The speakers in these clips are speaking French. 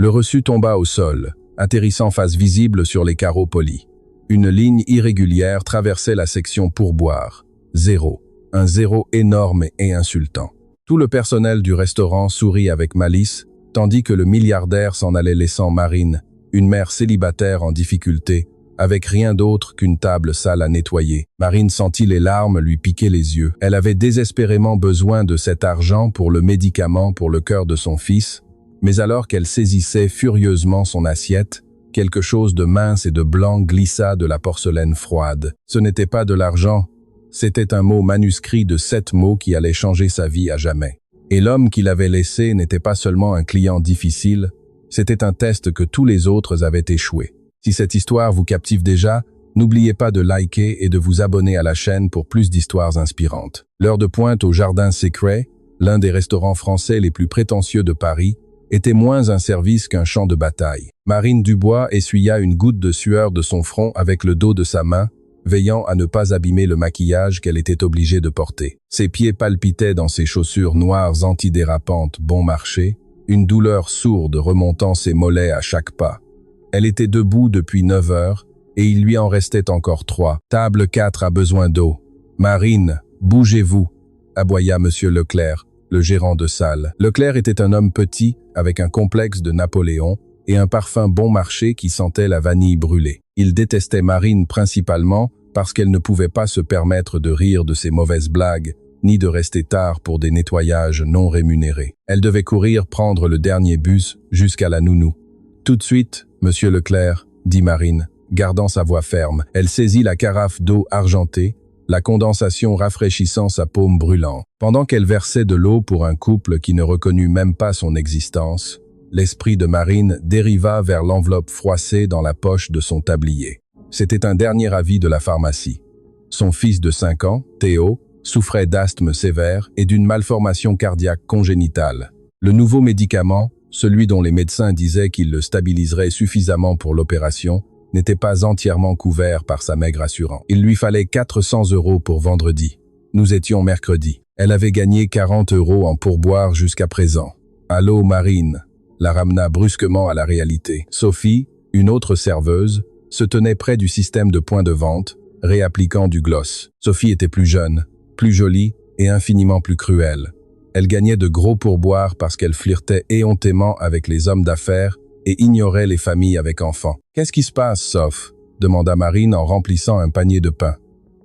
Le reçu tomba au sol, atterrissant face visible sur les carreaux polis. Une ligne irrégulière traversait la section pourboire. 0. Un 0 énorme et insultant. Tout le personnel du restaurant sourit avec malice, tandis que le milliardaire s'en allait laissant Marine, une mère célibataire en difficulté, avec rien d'autre qu'une table sale à nettoyer. Marine sentit les larmes lui piquer les yeux. Elle avait désespérément besoin de cet argent pour le médicament pour le cœur de son fils, mais alors qu'elle saisissait furieusement son assiette, quelque chose de mince et de blanc glissa de la porcelaine froide. Ce n'était pas de l'argent, c'était un mot manuscrit de 7 mots qui allait changer sa vie à jamais. Et l'homme qui l'avait laissé n'était pas seulement un client difficile, c'était un test que tous les autres avaient échoué. Si cette histoire vous captive déjà, n'oubliez pas de liker et de vous abonner à la chaîne pour plus d'histoires inspirantes. L'heure de pointe au Jardin Secret, l'un des restaurants français les plus prétentieux de Paris, était moins un service qu'un champ de bataille. Marine Dubois essuya une goutte de sueur de son front avec le dos de sa main, veillant à ne pas abîmer le maquillage qu'elle était obligée de porter. Ses pieds palpitaient dans ses chaussures noires antidérapantes bon marché, une douleur sourde remontant ses mollets à chaque pas. Elle était debout depuis 9 heures, et il lui en restait encore 3. Table 4 a besoin d'eau. Marine, bougez-vous, aboya Monsieur Leclerc, le gérant de salle. Leclerc était un homme petit, avec un complexe de Napoléon, et un parfum bon marché qui sentait la vanille brûlée. Il détestait Marine principalement parce qu'elle ne pouvait pas se permettre de rire de ses mauvaises blagues, ni de rester tard pour des nettoyages non rémunérés. Elle devait courir prendre le dernier bus jusqu'à la nounou. Tout de suite, Monsieur Leclerc, dit Marine, gardant sa voix ferme. Elle saisit la carafe d'eau argentée, la condensation rafraîchissant sa paume brûlante. Pendant qu'elle versait de l'eau pour un couple qui ne reconnut même pas son existence, l'esprit de Marine dériva vers l'enveloppe froissée dans la poche de son tablier. C'était un dernier avis de la pharmacie. Son fils de 5 ans, Théo, souffrait d'asthme sévère et d'une malformation cardiaque congénitale. Le nouveau médicament, celui dont les médecins disaient qu'il le stabiliserait suffisamment pour l'opération, n'était pas entièrement couvert par sa maigre assurance. Il lui fallait 400 € pour vendredi. Nous étions mercredi. Elle avait gagné 40 € en pourboire jusqu'à présent. « Allô, Marine ?» la ramena brusquement à la réalité. Sophie, une autre serveuse, se tenait près du système de points de vente, réappliquant du gloss. Sophie était plus jeune, plus jolie et infiniment plus cruelle. Elle gagnait de gros pourboires parce qu'elle flirtait éhontément avec les hommes d'affaires et ignorait les familles avec enfants. « Qu'est-ce qui se passe, Soph ?» demanda Marine en remplissant un panier de pain.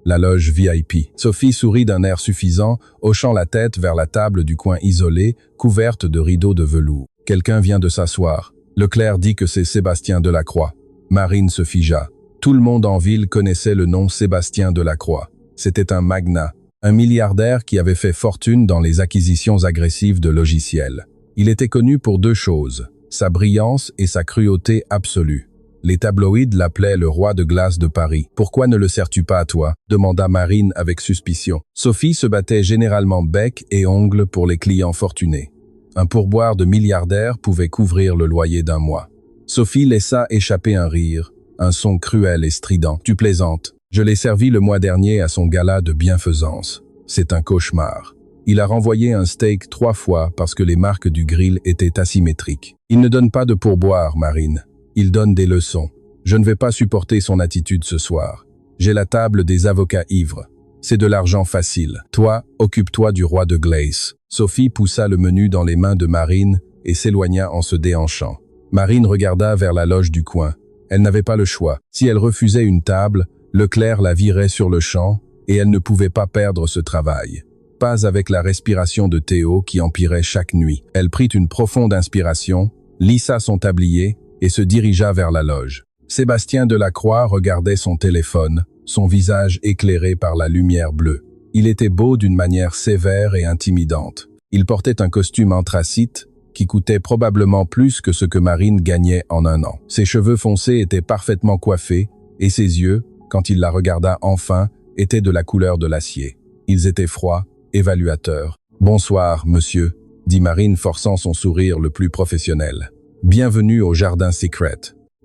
La loge VIP. Sophie sourit d'un air suffisant, hochant la tête vers la table du coin isolé, couverte de rideaux de velours. Quelqu'un vient de s'asseoir. Leclerc dit que c'est Sébastien Delacroix. Marine se figea. Tout le monde en ville connaissait le nom Sébastien Delacroix. C'était un magnat, un milliardaire qui avait fait fortune dans les acquisitions agressives de logiciels. Il était connu pour 2 choses, sa brillance et sa cruauté absolue. Les tabloïds l'appelaient le roi de glace de Paris. « Pourquoi ne le sers-tu pas à toi ?» demanda Marine avec suspicion. Sophie se battait généralement bec et ongles pour les clients fortunés. Un pourboire de milliardaire pouvait couvrir le loyer d'un mois. Sophie laissa échapper un rire, un son cruel et strident. « Tu plaisantes. Je l'ai servi le mois dernier à son gala de bienfaisance. C'est un cauchemar. Il a renvoyé un steak 3 fois parce que les marques du grill étaient asymétriques. Il ne donne pas de pourboire, Marine. Il donne des leçons. Je ne vais pas supporter son attitude ce soir. J'ai la table des avocats ivres. C'est de l'argent facile. Toi, occupe-toi du roi de glace. » Sophie poussa le menu dans les mains de Marine et s'éloigna en se déhanchant. Marine regarda vers la loge du coin. Elle n'avait pas le choix. Si elle refusait une table, Leclerc la virait sur le champ et elle ne pouvait pas perdre ce travail. Pas avec la respiration de Théo qui empirait chaque nuit. Elle prit une profonde inspiration, lissa son tablier et se dirigea vers la loge. Sébastien Delacroix regardait son téléphone, son visage éclairé par la lumière bleue. Il était beau d'une manière sévère et intimidante. Il portait un costume anthracite qui coûtait probablement plus que ce que Marine gagnait en 1 an. Ses cheveux foncés étaient parfaitement coiffés et ses yeux, quand il la regarda enfin, étaient de la couleur de l'acier. Ils étaient froids, évaluateurs. « Bonsoir, monsieur », dit Marine forçant son sourire le plus professionnel. « Bienvenue au Jardin Secret.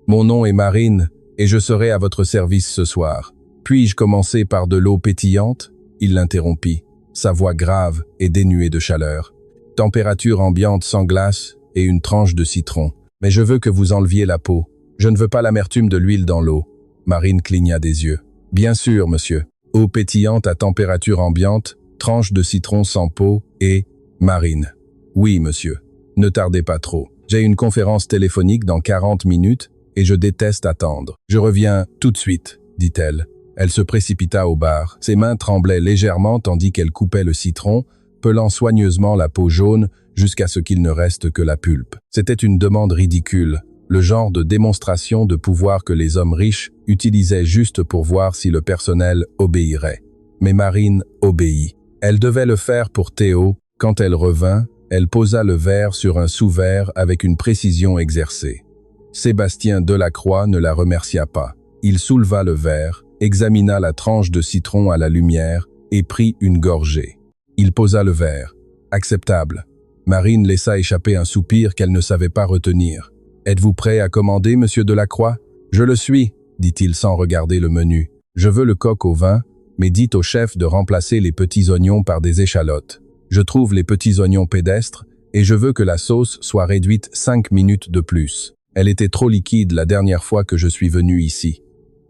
Mon nom est Marine et je serai à votre service ce soir. Puis-je commencer par de l'eau pétillante ?» Il l'interrompit, sa voix grave et dénuée de chaleur. « Température ambiante sans glace et une tranche de citron. » Mais je veux que vous enleviez la peau. Je ne veux pas l'amertume de l'huile dans l'eau. Marine cligna des yeux. Bien sûr, monsieur. Eau pétillante à température ambiante, tranche de citron sans peau et... Marine. Oui, monsieur. Ne tardez pas trop. J'ai une conférence téléphonique dans 40 minutes et je déteste attendre. Je reviens tout de suite, dit-elle. Elle se précipita au bar. Ses mains tremblaient légèrement tandis qu'elle coupait le citron, pelant soigneusement la peau jaune jusqu'à ce qu'il ne reste que la pulpe. C'était une demande ridicule, le genre de démonstration de pouvoir que les hommes riches utilisaient juste pour voir si le personnel obéirait. Mais Marine obéit. Elle devait le faire pour Théo. Quand elle revint, elle posa le verre sur un sous-verre avec une précision exercée. Sébastien Delacroix ne la remercia pas. Il souleva le verre, examina la tranche de citron à la lumière et prit une gorgée. Il posa le verre. Acceptable. Marine laissa échapper un soupir qu'elle ne savait pas retenir. « Êtes-vous prêt à commander, monsieur Delacroix ?»« Je le suis, » dit-il sans regarder le menu. « Je veux le coq au vin, mais dites au chef de remplacer les petits oignons par des échalotes. Je trouve les petits oignons pédestres et je veux que la sauce soit réduite 5 minutes de plus. Elle était trop liquide la dernière fois que je suis venu ici. »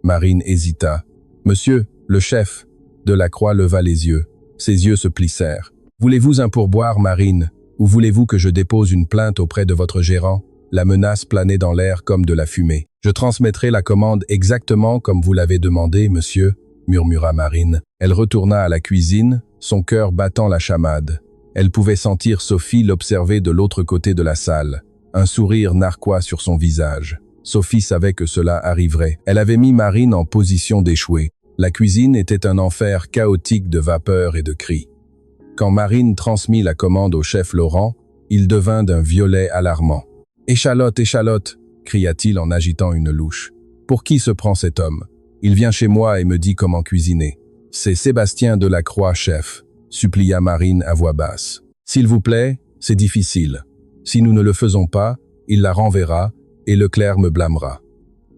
Marine hésita. « Monsieur, le chef ?» Delacroix leva les yeux. Ses yeux se plissèrent. « Voulez-vous un pourboire, Marine, ou voulez-vous que je dépose une plainte auprès de votre gérant ?» La menace planait dans l'air comme de la fumée. « Je transmettrai la commande exactement comme vous l'avez demandé, monsieur, » murmura Marine. Elle retourna à la cuisine, son cœur battant la chamade. Elle pouvait sentir Sophie l'observer de l'autre côté de la salle, un sourire narquois sur son visage. Sophie savait que cela arriverait. Elle avait mis Marine en position d'échouer. La cuisine était un enfer chaotique de vapeur et de cris. Quand Marine transmit la commande au chef Laurent, il devint d'un violet alarmant. « Échalote, échalote !» cria-t-il en agitant une louche. « Pour qui se prend cet homme? Il vient chez moi et me dit comment cuisiner. C'est Sébastien Delacroix, chef, » supplia Marine à voix basse. « S'il vous plaît, c'est difficile. Si nous ne le faisons pas, il la renverra et Leclerc me blâmera. »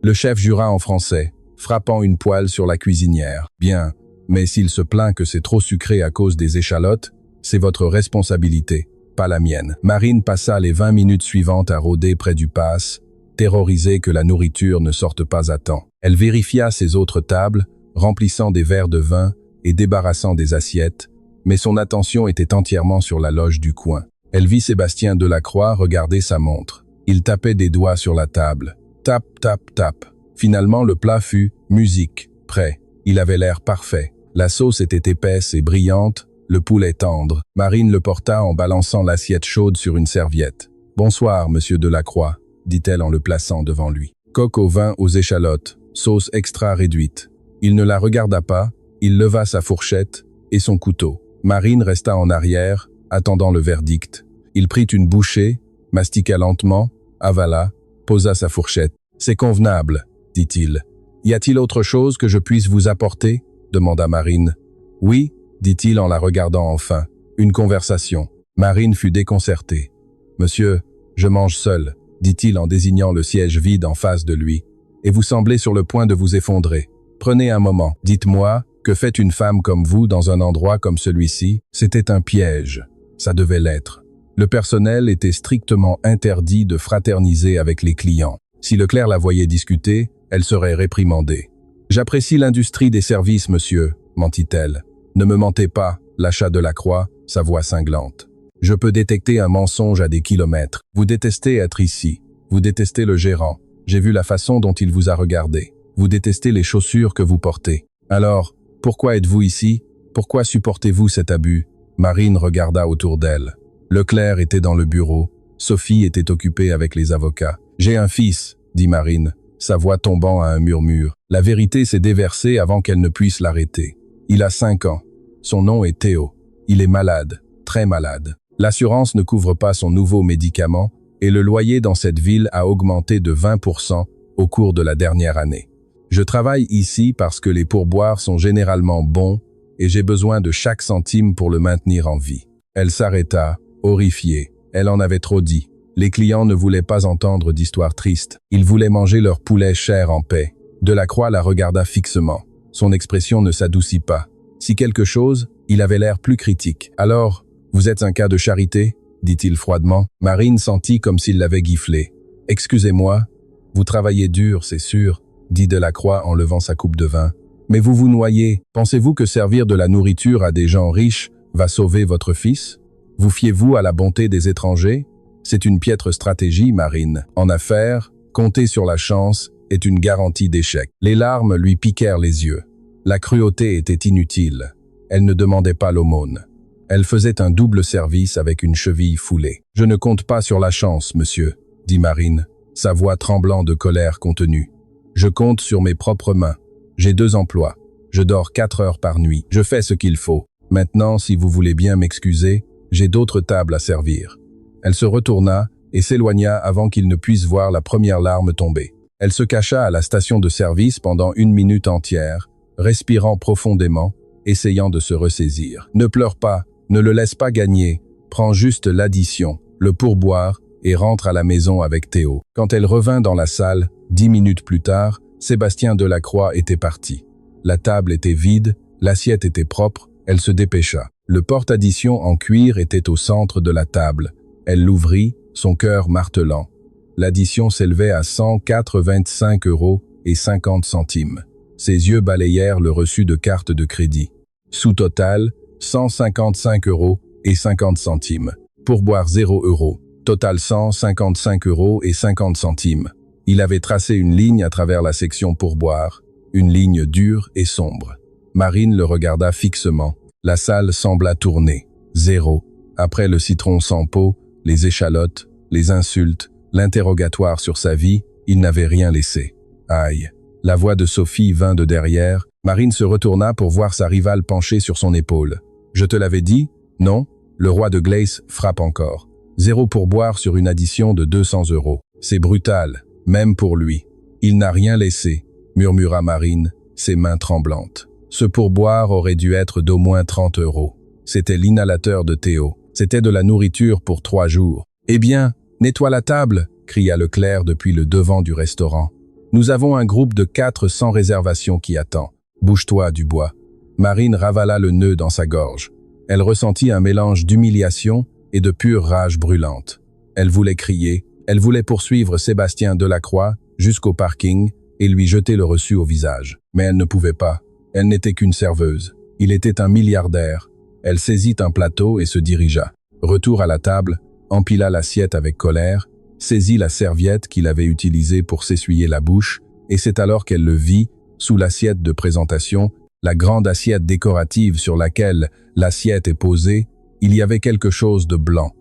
Le chef jura en français, frappant une poêle sur la cuisinière. « Bien, mais s'il se plaint que c'est trop sucré à cause des échalotes, c'est votre responsabilité, pas la mienne. » Marine passa les 20 minutes suivantes à rôder près du passe, terrorisée que la nourriture ne sorte pas à temps. Elle vérifia ses autres tables, remplissant des verres de vin et débarrassant des assiettes, mais son attention était entièrement sur la loge du coin. Elle vit Sébastien Delacroix regarder sa montre. Il tapait des doigts sur la table. Tap, tap, tap. Finalement, le plat fut « musique », prêt. Il avait l'air parfait. La sauce était épaisse et brillante, le poulet tendre. Marine le porta en balançant l'assiette chaude sur une serviette. « Bonsoir, monsieur Delacroix », dit-elle en le plaçant devant lui. Coq au vin aux échalotes, sauce extra réduite. Il ne la regarda pas, il leva sa fourchette et son couteau. Marine resta en arrière, attendant le verdict. Il prit une bouchée, mastiqua lentement, avala, posa sa fourchette. « C'est convenable, » dit-il. « Y a-t-il autre chose que je puisse vous apporter ?» demanda Marine. « Oui, » dit-il en la regardant enfin. « Une conversation. » Marine fut déconcertée. « Monsieur, je mange seul, » dit-il en désignant le siège vide en face de lui. « Et vous semblez sur le point de vous effondrer. Prenez un moment. Dites-moi, que fait une femme comme vous dans un endroit comme celui-ci? C'était un piège. Ça devait l'être. Le personnel était strictement interdit de fraterniser avec les clients. Si Leclerc la voyait discuter, elle serait réprimandée. « J'apprécie l'industrie des services, monsieur, » mentit-elle. « Ne me mentez pas, lâcha Delacroix, sa voix cinglante. Je peux détecter un mensonge à des kilomètres. Vous détestez être ici. Vous détestez le gérant. J'ai vu la façon dont il vous a regardé. Vous détestez les chaussures que vous portez. Alors, pourquoi êtes-vous ici? Pourquoi supportez-vous cet abus ?» Marine regarda autour d'elle. Leclerc était dans le bureau. Sophie était occupée avec les avocats. « J'ai un fils, » dit Marine, sa voix tombant à un murmure. La vérité s'est déversée avant qu'elle ne puisse l'arrêter. Il a 5 ans. Son nom est Théo. Il est malade, très malade. L'assurance ne couvre pas son nouveau médicament et le loyer dans cette ville a augmenté de 20% au cours de la dernière année. Je travaille ici parce que les pourboires sont généralement bons et j'ai besoin de chaque centime pour le maintenir en vie. Elle s'arrêta, horrifiée. Elle en avait trop dit. Les clients ne voulaient pas entendre d'histoires tristes. Ils voulaient manger leur poulet cher en paix. Delacroix la regarda fixement. Son expression ne s'adoucit pas. Si quelque chose, il avait l'air plus critique. « Alors, vous êtes un cas de charité ?» dit-il froidement. Marine sentit comme s'il l'avait giflé. « Excusez-moi, vous travaillez dur, c'est sûr, dit Delacroix en levant sa coupe de vin. Mais vous vous noyez. Pensez-vous que servir de la nourriture à des gens riches va sauver votre fils? Vous fiez-vous à la bonté des étrangers? C'est une piètre stratégie, Marine. En affaires, compter sur la chance est une garantie d'échec. Les larmes lui piquèrent les yeux. La cruauté était inutile. Elle ne demandait pas l'aumône. Elle faisait un double service avec une cheville foulée. « Je ne compte pas sur la chance, monsieur, » dit Marine, sa voix tremblant de colère contenue. « Je compte sur mes propres mains. J'ai 2 emplois. Je dors 4 heures par nuit. Je fais ce qu'il faut. Maintenant, si vous voulez bien m'excuser, j'ai d'autres tables à servir. » Elle se retourna et s'éloigna avant qu'il ne puisse voir la première larme tomber. Elle se cacha à la station de service pendant 1 minute entière, respirant profondément, essayant de se ressaisir. « Ne pleure pas, ne le laisse pas gagner. Prends juste l'addition, le pourboire et rentre à la maison avec Théo. » Quand elle revint dans la salle, 10 minutes plus tard, Sébastien Delacroix était parti. La table était vide, l'assiette était propre, elle se dépêcha. Le porte-addition en cuir était au centre de la table. Elle l'ouvrit, son cœur martelant. L'addition s'élevait à 185,50 €. Ses yeux balayèrent le reçu de carte de crédit. Sous-total, 155,50 €. Pourboire 0 €. Total 155,50 €. Il avait tracé une ligne à travers la section pourboire, une ligne dure et sombre. Marine le regarda fixement. La salle sembla tourner. 0. Après le citron sans peau, les échalotes, les insultes, l'interrogatoire sur sa vie, il n'avait rien laissé. Aïe. La voix de Sophie vint de derrière. Marine se retourna pour voir sa rivale penchée sur son épaule. « Je te l'avais dit, non ?» Le roi de Glace frappe encore. 0 pourboire sur une addition de 200 €. C'est brutal, même pour lui. Il n'a rien laissé, murmura Marine, ses mains tremblantes. Ce pourboire aurait dû être d'au moins 30 €. C'était l'inhalateur de Théo. C'était de la nourriture pour 3 jours. « Eh bien, nettoie la table !» cria Leclerc depuis le devant du restaurant. « Nous avons un groupe de 400 réservations qui attend. Bouge-toi, Dubois. » Marine ravala le nœud dans sa gorge. Elle ressentit un mélange d'humiliation et de pure rage brûlante. Elle voulait crier, elle voulait poursuivre Sébastien Delacroix jusqu'au parking et lui jeter le reçu au visage. Mais elle ne pouvait pas. Elle n'était qu'une serveuse. Il était un milliardaire. Elle saisit un plateau et se dirigea. Retour à la table, empila l'assiette avec colère, saisit la serviette qu'il avait utilisée pour s'essuyer la bouche, et c'est alors qu'elle le vit, sous l'assiette de présentation, la grande assiette décorative sur laquelle l'assiette est posée, il y avait quelque chose de blanc.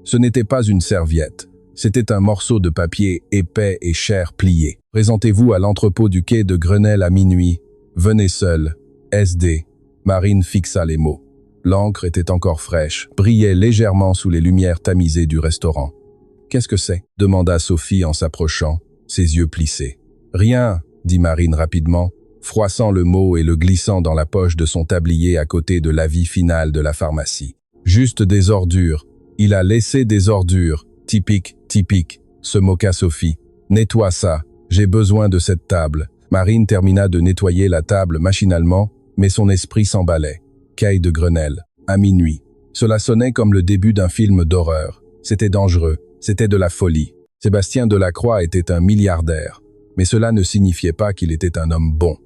Ce n'était pas une serviette, c'était un morceau de papier épais et cher plié. « Présentez-vous à l'entrepôt du quai de Grenelle à minuit. Venez seul. SD. » Marine fixa les mots. L'encre était encore fraîche, brillait légèrement sous les lumières tamisées du restaurant. « Qu'est-ce que c'est ?» demanda Sophie en s'approchant, ses yeux plissés. « Rien, » dit Marine rapidement, froissant le mot et le glissant dans la poche de son tablier à côté de l'avis final de la pharmacie. « Juste des ordures. Il a laissé des ordures. Typique, typique, » se moqua Sophie. « Nettoie ça. J'ai besoin de cette table. » Marine termina de nettoyer la table machinalement, mais son esprit s'emballait. Quai de Grenelle, à minuit. Cela sonnait comme le début d'un film d'horreur. C'était dangereux, c'était de la folie. Sébastien Delacroix était un milliardaire, mais cela ne signifiait pas qu'il était un homme bon.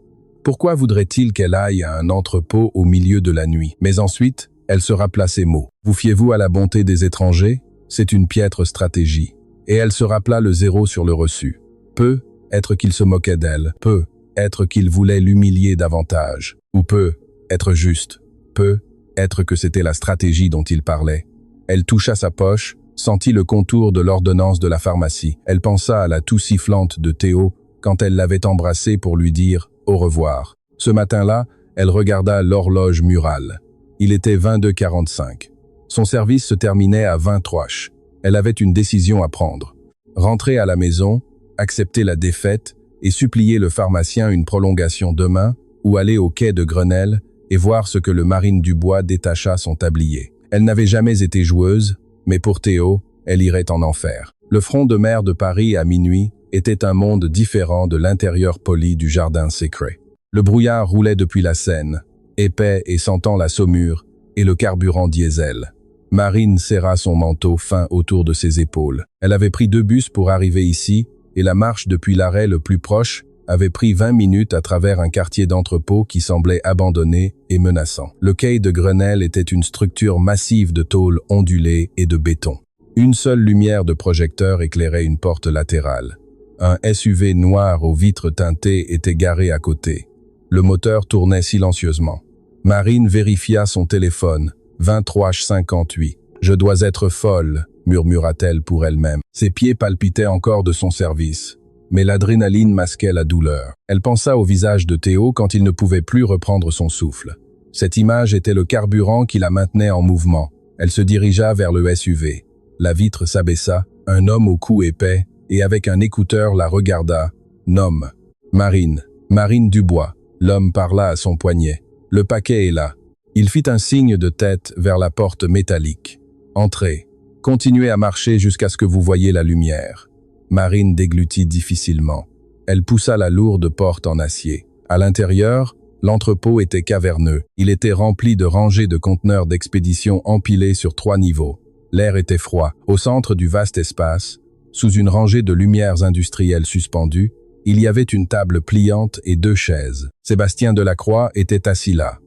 Pourquoi voudrait-il qu'elle aille à un entrepôt au milieu de la nuit? Mais ensuite, elle se rappela ces mots. « Vous fiez-vous à la bonté des étrangers? C'est une piètre stratégie. » Et elle se rappela le 0 sur le reçu. Peu, être qu'il se moquait d'elle. Peu, être qu'il voulait l'humilier davantage. Ou peu, être juste. Peu, être que c'était la stratégie dont il parlait. Elle toucha sa poche, sentit le contour de l'ordonnance de la pharmacie. Elle pensa à la toux sifflante de Théo quand elle l'avait embrassé pour lui dire « au revoir ». Ce matin-là, elle regarda l'horloge murale. Il était 22h45. Son service se terminait à 23 h. Elle avait une décision à prendre. Rentrer à la maison, accepter la défaite et supplier le pharmacien une prolongation demain ou aller au quai de Grenelle et voir ce que le Marine Dubois détacha son tablier. Elle n'avait jamais été joueuse, mais pour Théo, elle irait en enfer. Le front de mer de Paris à minuit était un monde différent de l'intérieur poli du jardin secret. Le brouillard roulait depuis la Seine, épais et sentant la saumure, et le carburant diesel. Marine serra son manteau fin autour de ses épaules. Elle avait pris 2 bus pour arriver ici, et la marche depuis l'arrêt le plus proche avait pris 20 minutes à travers un quartier d'entrepôt qui semblait abandonné et menaçant. Le quai de Grenelle était une structure massive de tôles ondulées et de béton. Une seule lumière de projecteur éclairait une porte latérale. Un SUV noir aux vitres teintées était garé à côté. Le moteur tournait silencieusement. Marine vérifia son téléphone. 23h58. « Je dois être folle », murmura-t-elle pour elle-même. Ses pieds palpitaient encore de son service. Mais l'adrénaline masquait la douleur. Elle pensa au visage de Théo quand il ne pouvait plus reprendre son souffle. Cette image était le carburant qui la maintenait en mouvement. Elle se dirigea vers le SUV. La vitre s'abaissa, un homme au cou épais, et avec un écouteur la regarda. Nomme. Marine. Marine Dubois. L'homme parla à son poignet. Le paquet est là. Il fit un signe de tête vers la porte métallique. Entrez. Continuez à marcher jusqu'à ce que vous voyiez la lumière. Marine déglutit difficilement. Elle poussa la lourde porte en acier. À l'intérieur, l'entrepôt était caverneux. Il était rempli de rangées de conteneurs d'expédition empilés sur 3 niveaux. L'air était froid. Au centre du vaste espace, sous une rangée de lumières industrielles suspendues, il y avait une table pliante et 2 chaises. Sébastien Delacroix était assis là.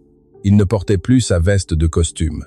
Il ne portait plus sa veste de costume.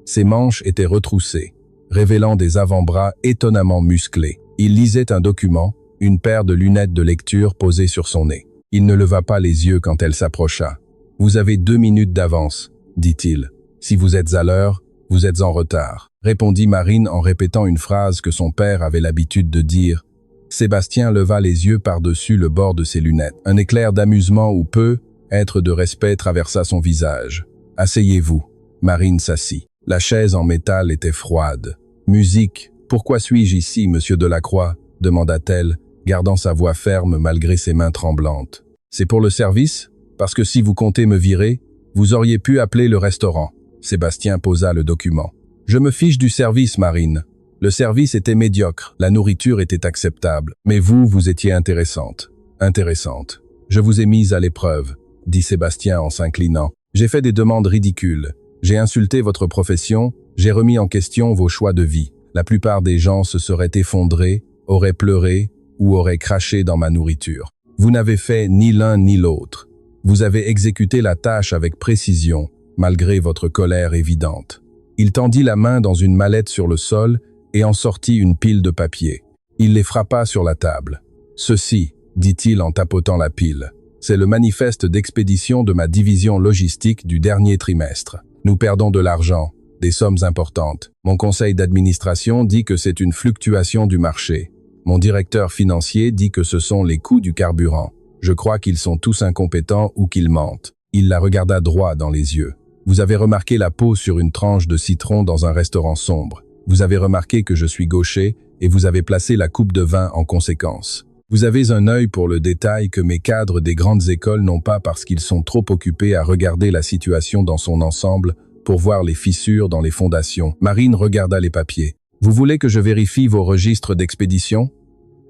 Ses manches étaient retroussées, révélant des avant-bras étonnamment musclés. Il lisait un document, une paire de lunettes de lecture posées sur son nez. Il ne leva pas les yeux quand elle s'approcha. « Vous avez 2 minutes d'avance, » dit-il. « Si vous êtes à l'heure, vous êtes en retard. » Répondit Marine en répétant une phrase que son père avait l'habitude de dire. Sébastien leva les yeux par-dessus le bord de ses lunettes. Un éclair d'amusement ou peu, être de respect traversa son visage. « Asseyez-vous. » Marine s'assit. La chaise en métal était froide. « Musique. Pourquoi suis-je ici, monsieur Delacroix ?» demanda-t-elle, gardant sa voix ferme malgré ses mains tremblantes. « C'est pour le service? Parce que si vous comptez me virer, vous auriez pu appeler le restaurant. » Sébastien posa le document. « Je me fiche du service, Marine. Le service était médiocre, la nourriture était acceptable. Mais vous étiez intéressante. Intéressante. Je vous ai mise à l'épreuve, » dit Sébastien en s'inclinant. « J'ai fait des demandes ridicules. J'ai insulté votre profession, j'ai remis en question vos choix de vie. La plupart des gens se seraient effondrés, auraient pleuré ou auraient craché dans ma nourriture. Vous n'avez fait ni l'un ni l'autre. Vous avez exécuté la tâche avec précision, malgré votre colère évidente. » Il tendit la main dans une mallette sur le sol et en sortit une pile de papier. Il les frappa sur la table. « Ceci, » dit-il en tapotant la pile, « c'est le manifeste d'expédition de ma division logistique du dernier trimestre. Nous perdons de l'argent, des sommes importantes. Mon conseil d'administration dit que c'est une fluctuation du marché. Mon directeur financier dit que ce sont les coûts du carburant. Je crois qu'ils sont tous incompétents ou qu'ils mentent. » Il la regarda droit dans les yeux. « Vous avez remarqué la peau sur une tranche de citron dans un restaurant sombre. Vous avez remarqué que je suis gaucher et vous avez placé la coupe de vin en conséquence. Vous avez un œil pour le détail que mes cadres des grandes écoles n'ont pas parce qu'ils sont trop occupés à regarder la situation dans son ensemble pour voir les fissures dans les fondations. » Marine regarda les papiers. « Vous voulez que je vérifie vos registres d'expédition? »«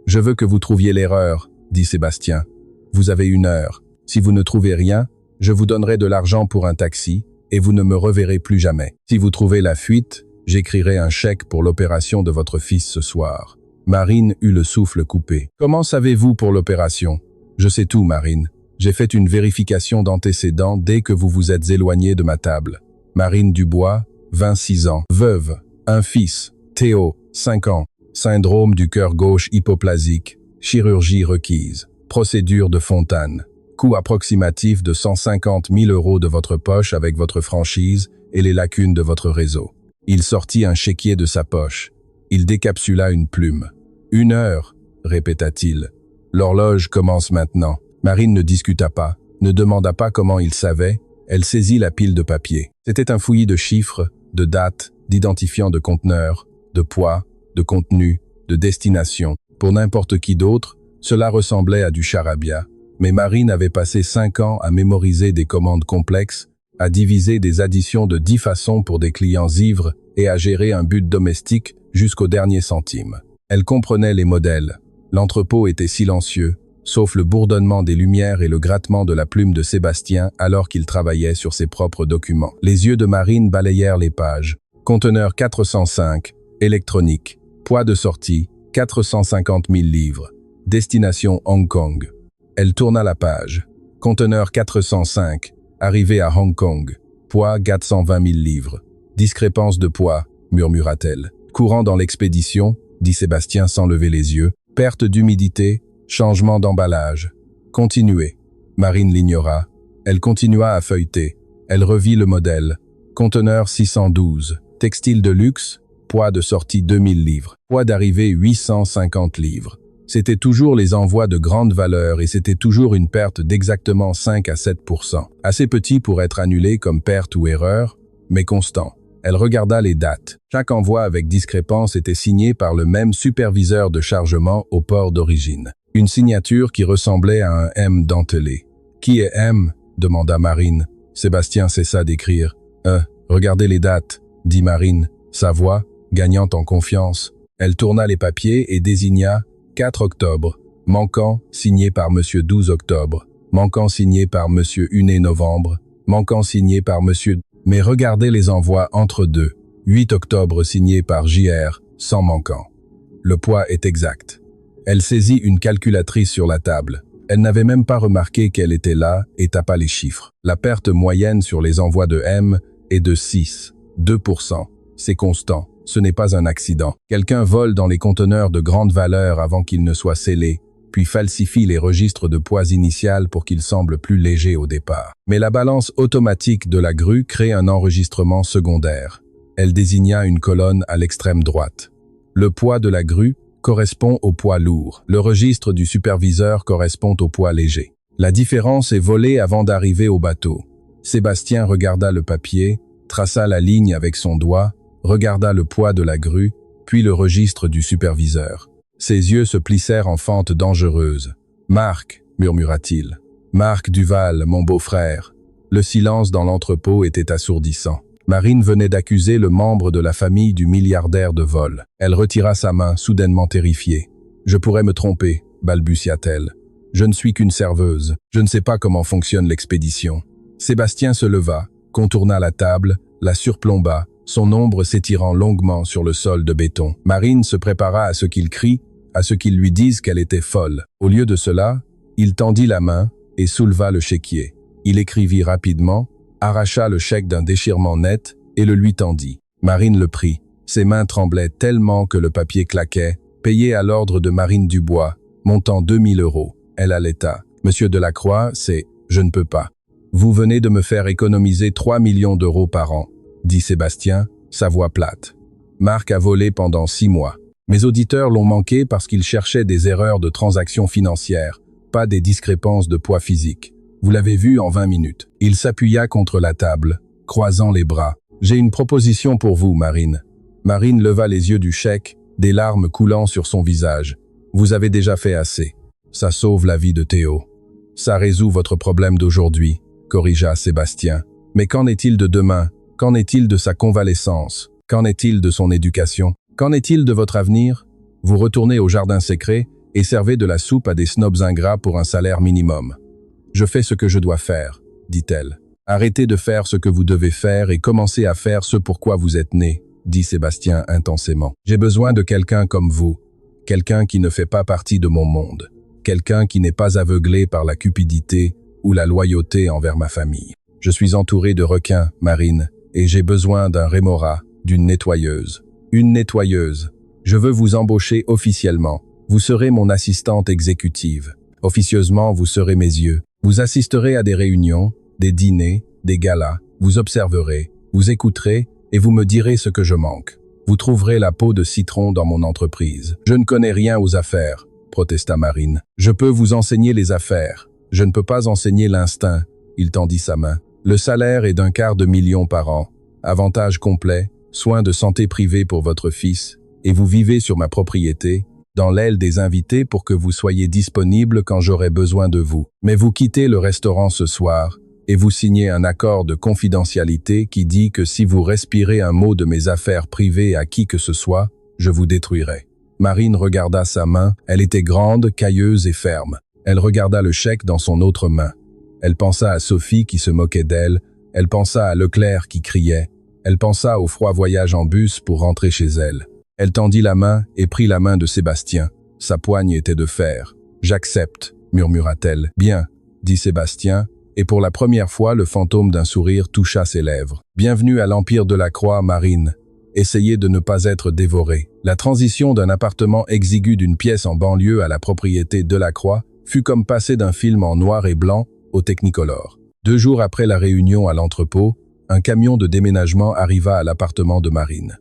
Je veux que vous trouviez l'erreur, » dit Sébastien. « Vous avez 1 heure. Si vous ne trouvez rien, je vous donnerai de l'argent pour un taxi et vous ne me reverrez plus jamais. Si vous trouvez la fuite, j'écrirai un chèque pour l'opération de votre fils ce soir. » Marine eut le souffle coupé. « Comment savez-vous pour l'opération? »« Je sais tout, Marine. J'ai fait une vérification d'antécédents dès que vous vous êtes éloigné de ma table. Marine Dubois, 26 ans, veuve, un fils, Théo, 5 ans, syndrome du cœur gauche hypoplasique, chirurgie requise, procédure de Fontane, coût approximatif de 150 000 € de votre poche avec votre franchise et les lacunes de votre réseau. » Il sortit un chéquier de sa poche. Il décapsula une plume. « 1 heure, » répéta-t-il. « L'horloge commence maintenant. » Marine ne discuta pas, ne demanda pas comment il savait. Elle saisit la pile de papier. C'était un fouillis de chiffres, de dates, d'identifiants de conteneurs, de poids, de contenu, de destination. Pour n'importe qui d'autre, cela ressemblait à du charabia. Mais Marine avait passé 5 ans à mémoriser des commandes complexes, à diviser des additions de 10 façons pour des clients ivres et à gérer un but domestique jusqu'au dernier centime. Elle comprenait les modèles. L'entrepôt était silencieux, sauf le bourdonnement des lumières et le grattement de la plume de Sébastien alors qu'il travaillait sur ses propres documents. Les yeux de Marine balayèrent les pages. Conteneur 405, électronique. Poids de sortie, 450 000 livres. Destination Hong Kong. Elle tourna la page. Conteneur 405, arrivé à Hong Kong. Poids 420 000 livres. Discrépance de poids, murmura-t-elle. Courant dans l'expédition, dit Sébastien sans lever les yeux. Perte d'humidité, changement d'emballage. Continuez. Marine l'ignora. Elle continua à feuilleter. Elle revit le modèle. Conteneur 612. Textile de luxe. Poids de sortie 2000 livres. Poids d'arrivée 850 livres. C'était toujours les envois de grande valeur et c'était toujours une perte d'exactement 5 à 7%. Assez petit pour être annulé comme perte ou erreur, mais constant. Elle regarda les dates. Chaque envoi avec discrépance était signé par le même superviseur de chargement au port d'origine. Une signature qui ressemblait à un M dentelé. « Qui est M ?» demanda Marine. Sébastien cessa d'écrire. « Regardez les dates », dit Marine. Sa voix, gagnant en confiance. Elle tourna les papiers et désigna 4 octobre, manquant signé par Monsieur 12 octobre, manquant signé par Monsieur 1 novembre, manquant signé par Monsieur... Mais regardez les envois entre deux. 8 octobre signé par JR, sans manquant. Le poids est exact. Elle saisit une calculatrice sur la table. Elle n'avait même pas remarqué qu'elle était là et tapa les chiffres. La perte moyenne sur les envois de M est de 2%. C'est constant. Ce n'est pas un accident. Quelqu'un vole dans les conteneurs de grande valeur avant qu'ils ne soient scellés, puis falsifie les registres de poids initial pour qu'ils semblent plus légers au départ. Mais la balance automatique de la grue crée un enregistrement secondaire. Elle désigna une colonne à l'extrême droite. Le poids de la grue correspond au poids lourd. Le registre du superviseur correspond au poids léger. La différence est volée avant d'arriver au bateau. Sébastien regarda le papier, traça la ligne avec son doigt, regarda le poids de la grue, puis le registre du superviseur. Ses yeux se plissèrent en fente dangereuse. « Marc, murmura-t-il. Marc Duval, mon beau-frère. » Le silence dans l'entrepôt était assourdissant. Marine venait d'accuser le membre de la famille du milliardaire de vol. Elle retira sa main, soudainement terrifiée. « Je pourrais me tromper, balbutia-t-elle. Je ne suis qu'une serveuse. Je ne sais pas comment fonctionne l'expédition. » Sébastien se leva, contourna la table, la surplomba, son ombre s'étirant longuement sur le sol de béton. Marine se prépara à ce qu'il crie, à ce qu'ils lui disent qu'elle était folle. Au lieu de cela, il tendit la main et souleva le chéquier. Il écrivit rapidement, arracha le chèque d'un déchirement net et le lui tendit. Marine le prit. Ses mains tremblaient tellement que le papier claquait, payé à l'ordre de Marine Dubois, montant 2000 €. Elle allaita. « Monsieur Delacroix, c'est... Je ne peux pas. Vous venez de me faire économiser 3 millions d'euros par an, » dit Sébastien, sa voix plate. Marc a volé pendant 6 mois. Mes auditeurs l'ont manqué parce qu'ils cherchaient des erreurs de transactions financières, pas des discrépances de poids physique. Vous l'avez vu en 20 minutes. Il s'appuya contre la table, croisant les bras. « J'ai une proposition pour vous, Marine. » Marine leva les yeux du chèque, des larmes coulant sur son visage. « Vous avez déjà fait assez. Ça sauve la vie de Théo. Ça résout votre problème d'aujourd'hui, » corrigea Sébastien. « Mais qu'en est-il de demain? Qu'en est-il de sa convalescence? Qu'en est-il de son éducation? Qu'en est-il de votre avenir? Vous retournez au jardin secret et servez de la soupe à des snobs ingrats pour un salaire minimum. Je fais ce que je dois faire, dit-elle. Arrêtez de faire ce que vous devez faire et commencez à faire ce pour quoi vous êtes né, dit Sébastien intensément. J'ai besoin de quelqu'un comme vous, quelqu'un qui ne fait pas partie de mon monde, quelqu'un qui n'est pas aveuglé par la cupidité ou la loyauté envers ma famille. Je suis entouré de requins, Marine, et j'ai besoin d'un rémora, d'une nettoyeuse. Une nettoyeuse. Je veux vous embaucher officiellement. Vous serez mon assistante exécutive. Officieusement, vous serez mes yeux. Vous assisterez à des réunions, des dîners, des galas. Vous observerez, vous écouterez et vous me direz ce que je manque. Vous trouverez la peau de citron dans mon entreprise. Je ne connais rien aux affaires, protesta Marine. Je peux vous enseigner les affaires. Je ne peux pas enseigner l'instinct. Il tendit sa main. Le salaire est d'250 000 par an. Avantage complet. Soins de santé privés pour votre fils, et vous vivez sur ma propriété, dans l'aile des invités pour que vous soyez disponible quand j'aurai besoin de vous. Mais vous quittez le restaurant ce soir, et vous signez un accord de confidentialité qui dit que si vous respirez un mot de mes affaires privées à qui que ce soit, je vous détruirai. Marine regarda sa main, elle était grande, cailleuse et ferme. Elle regarda le chèque dans son autre main. Elle pensa à Sophie qui se moquait d'elle, elle pensa à Leclerc qui criait Elle pensa au froid voyage en bus pour rentrer chez elle. Elle tendit la main et prit la main de Sébastien. Sa poigne était de fer. « J'accepte », murmura-t-elle. « Bien », dit Sébastien, et pour la première fois, le fantôme d'un sourire toucha ses lèvres. « Bienvenue à l'Empire de la Croix, Marine. Essayez de ne pas être dévorée. » La transition d'un appartement exigu d'une pièce en banlieue à la propriété de la Croix fut comme passer d'un film en noir et blanc au Technicolor. 2 jours après la réunion à l'entrepôt, un camion de déménagement arriva à l'appartement de Marine.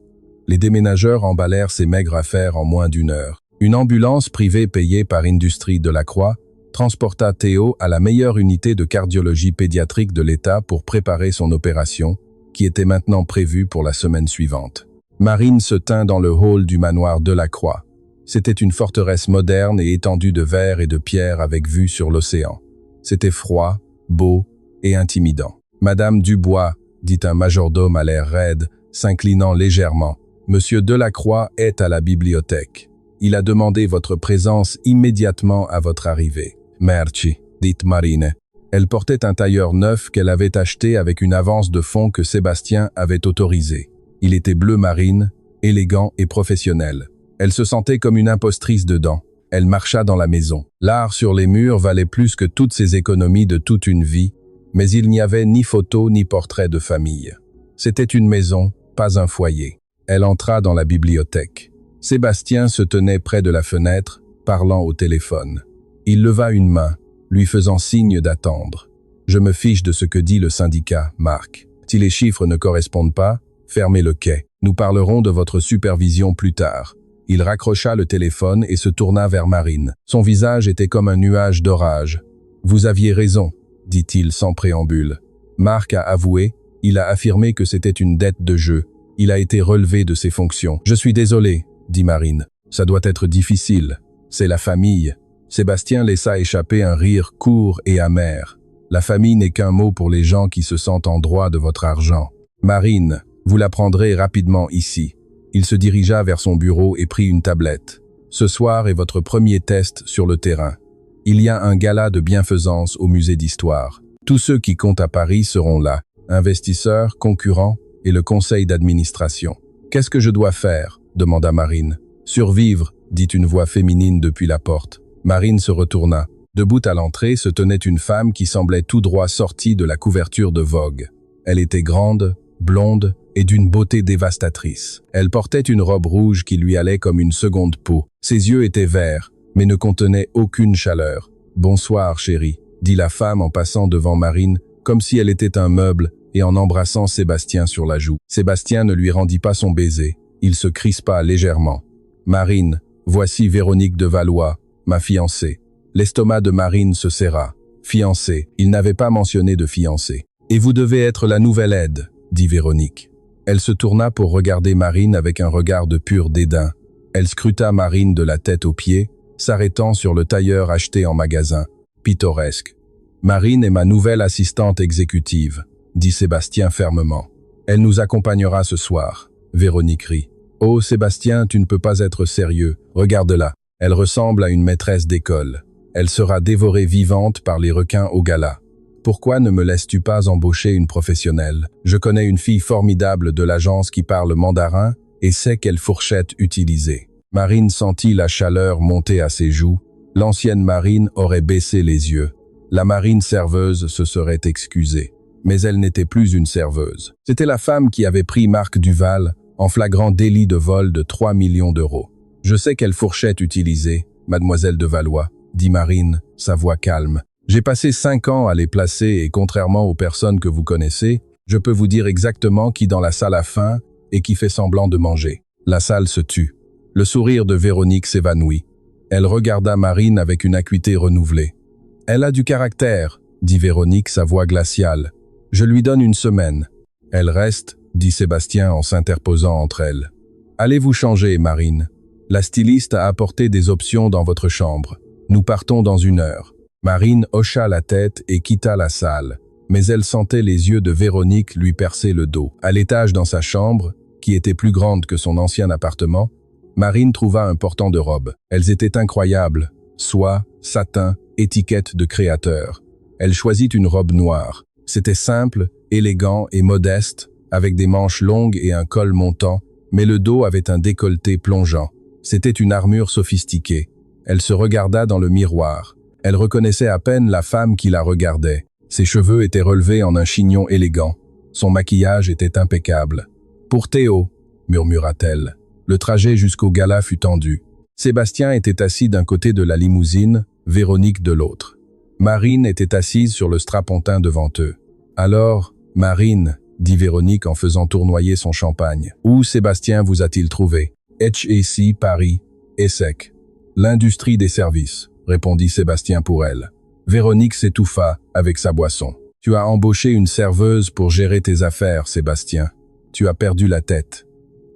Les déménageurs emballèrent ces maigres affaires en moins d'1 heure. Une ambulance privée payée par Industrie de la Croix transporta Théo à la meilleure unité de cardiologie pédiatrique de l'État pour préparer son opération, qui était maintenant prévue pour la semaine suivante. Marine se tint dans le hall du manoir de la Croix. C'était une forteresse moderne et étendue de verre et de pierre avec vue sur l'océan. C'était froid, beau et intimidant. « Madame Dubois », dit un majordome à l'air raide, s'inclinant légèrement. « Monsieur Delacroix est à la bibliothèque. Il a demandé votre présence immédiatement à votre arrivée. »« Merci », dit Marine. Elle portait un tailleur neuf qu'elle avait acheté avec une avance de fonds que Sébastien avait autorisé. Il était bleu marine, élégant et professionnel. Elle se sentait comme une impostrice dedans. Elle marcha dans la maison. L'art sur les murs valait plus que toutes ses économies de toute une vie, mais il n'y avait ni photo ni portrait de famille. C'était une maison, pas un foyer. Elle entra dans la bibliothèque. Sébastien se tenait près de la fenêtre, parlant au téléphone. Il leva une main, lui faisant signe d'attendre. « Je me fiche de ce que dit le syndicat, Marc. Si les chiffres ne correspondent pas, fermez le quai. Nous parlerons de votre supervision plus tard. » Il raccrocha le téléphone et se tourna vers Marine. Son visage était comme un nuage d'orage. « Vous aviez raison », dit-il sans préambule. Marc a avoué, il a affirmé que c'était une dette de jeu. Il a été relevé de ses fonctions. « Je suis désolé », dit Marine. « Ça doit être difficile. C'est la famille. » Sébastien laissa échapper un rire court et amer. « La famille n'est qu'un mot pour les gens qui se sentent en droit de votre argent. Marine, vous la prendrez rapidement ici. » Il se dirigea vers son bureau et prit une tablette. « Ce soir est votre premier test sur le terrain. Il y a un gala de bienfaisance au musée d'histoire. Tous ceux qui comptent à Paris seront là, investisseurs, concurrents et le conseil d'administration. « Qu'est-ce que je dois faire ?» demanda Marine. « Survivre », dit une voix féminine depuis la porte. Marine se retourna. Debout à l'entrée se tenait une femme qui semblait tout droit sortie de la couverture de Vogue. Elle était grande, blonde et d'une beauté dévastatrice. Elle portait une robe rouge qui lui allait comme une seconde peau. Ses yeux étaient verts, mais ne contenaient aucune chaleur. « Bonsoir, chérie », dit la femme en passant devant Marine, comme si elle était un meuble, et en embrassant Sébastien sur la joue. Sébastien ne lui rendit pas son baiser. Il se crispa légèrement. « Marine, voici Véronique de Valois, ma fiancée. » L'estomac de Marine se serra. Fiancée, il n'avait pas mentionné de fiancée. « Et vous devez être la nouvelle aide », dit Véronique. Elle se tourna pour regarder Marine avec un regard de pur dédain. Elle scruta Marine de la tête aux pieds, s'arrêtant sur le tailleur acheté en magasin. Pittoresque. « Marine est ma nouvelle assistante exécutive », dit Sébastien fermement. « Elle nous accompagnera ce soir. » Véronique rit. « Oh, Sébastien, tu ne peux pas être sérieux. Regarde-la. Elle ressemble à une maîtresse d'école. Elle sera dévorée vivante par les requins au gala. Pourquoi ne me laisses-tu pas embaucher une professionnelle? Je connais une fille formidable de l'agence qui parle mandarin et sait quelle fourchette utiliser. » Marine sentit la chaleur monter à ses joues. L'ancienne Marine aurait baissé les yeux. La Marine serveuse se serait excusée. Mais elle n'était plus une serveuse. C'était la femme qui avait pris Marc Duval en flagrant délit de vol de 3 millions d'euros. « Je sais quelle fourchette utiliser, mademoiselle de Valois, » dit Marine, sa voix calme. « J'ai passé 5 ans à les placer et contrairement aux personnes que vous connaissez, je peux vous dire exactement qui dans la salle a faim et qui fait semblant de manger. » La salle se tut. Le sourire de Véronique s'évanouit. Elle regarda Marine avec une acuité renouvelée. « Elle a du caractère, » dit Véronique, sa voix glaciale. « Je lui donne 1 semaine. »« Elle reste, » dit Sébastien en s'interposant entre elles. « Allez vous changer, Marine. La styliste a apporté des options dans votre chambre. Nous partons dans 1 heure. » Marine hocha la tête et quitta la salle, mais elle sentait les yeux de Véronique lui percer le dos. À l'étage dans sa chambre, qui était plus grande que son ancien appartement, Marine trouva un portant de robes. Elles étaient incroyables, soie, satin, étiquette de créateur. Elle choisit une robe noire. C'était simple, élégant et modeste, avec des manches longues et un col montant, mais le dos avait un décolleté plongeant. C'était une armure sophistiquée. Elle se regarda dans le miroir. Elle reconnaissait à peine la femme qui la regardait. Ses cheveux étaient relevés en un chignon élégant. Son maquillage était impeccable. « Pour Théo », murmura-t-elle. Le trajet jusqu'au gala fut tendu. Sébastien était assis d'un côté de la limousine, Véronique de l'autre. Marine était assise sur le strapontin devant eux. « Alors, Marine », dit Véronique en faisant tournoyer son champagne. « Où Sébastien vous a-t-il trouvé ?»« HEC, Paris, ESSEC. L'industrie des services », répondit Sébastien pour elle. Véronique s'étouffa avec sa boisson. « Tu as embauché une serveuse pour gérer tes affaires, Sébastien. Tu as perdu la tête.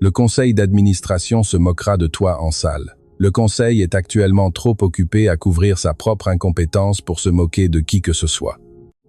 Le conseil d'administration se moquera de toi en salle. Le conseil est actuellement trop occupé à couvrir sa propre incompétence pour se moquer de qui que ce soit. »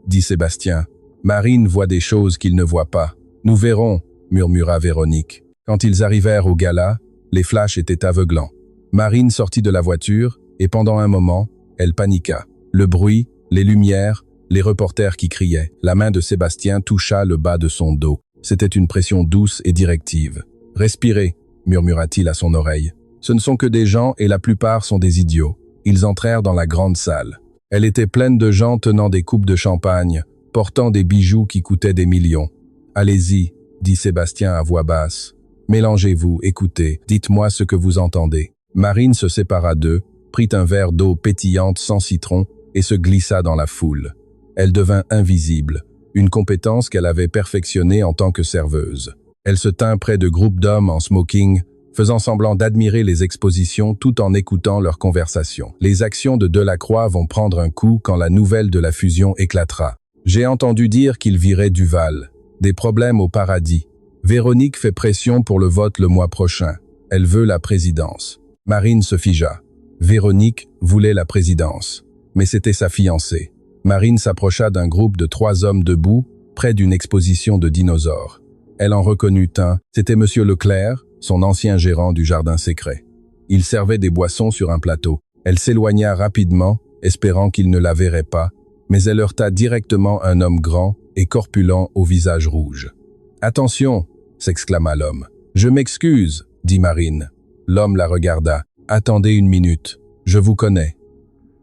Dit Sébastien. « Marine voit des choses qu'il ne voit pas. Nous verrons, » murmura Véronique. Quand ils arrivèrent au gala, les flashs étaient aveuglants. Marine sortit de la voiture et pendant un moment, elle paniqua. Le bruit, les lumières, les reporters qui criaient. La main de Sébastien toucha le bas de son dos. C'était une pression douce et directive. « Respirez », murmura-t-il à son oreille. « Ce ne sont que des gens et la plupart sont des idiots. » Ils entrèrent dans la grande salle. Elle était pleine de gens tenant des coupes de champagne, portant des bijoux qui coûtaient des millions. « Allez-y », dit Sébastien à voix basse. « Mélangez-vous, écoutez, dites-moi ce que vous entendez. » Marine se sépara d'eux, prit un verre d'eau pétillante sans citron et se glissa dans la foule. Elle devint invisible, une compétence qu'elle avait perfectionnée en tant que serveuse. Elle se tint près de groupes d'hommes en smoking, faisant semblant d'admirer les expositions tout en écoutant leurs conversations. Les actions de Delacroix vont prendre un coup quand la nouvelle de la fusion éclatera. J'ai entendu dire qu'il virait Duval. Des problèmes au paradis. Véronique fait pression pour le vote le mois prochain. Elle veut la présidence. Marine se figea. Véronique voulait la présidence. Mais c'était sa fiancée. Marine s'approcha d'un groupe de 3 hommes debout, près d'une exposition de dinosaures. Elle en reconnut un. C'était Monsieur Leclerc, son ancien gérant du Jardin Secret. Il servait des boissons sur un plateau. Elle s'éloigna rapidement, espérant qu'il ne la verrait pas, mais elle heurta directement un homme grand et corpulent au visage rouge. « Attention !» s'exclama l'homme. « Je m'excuse !» dit Marine. L'homme la regarda. « Attendez une minute, je vous connais. »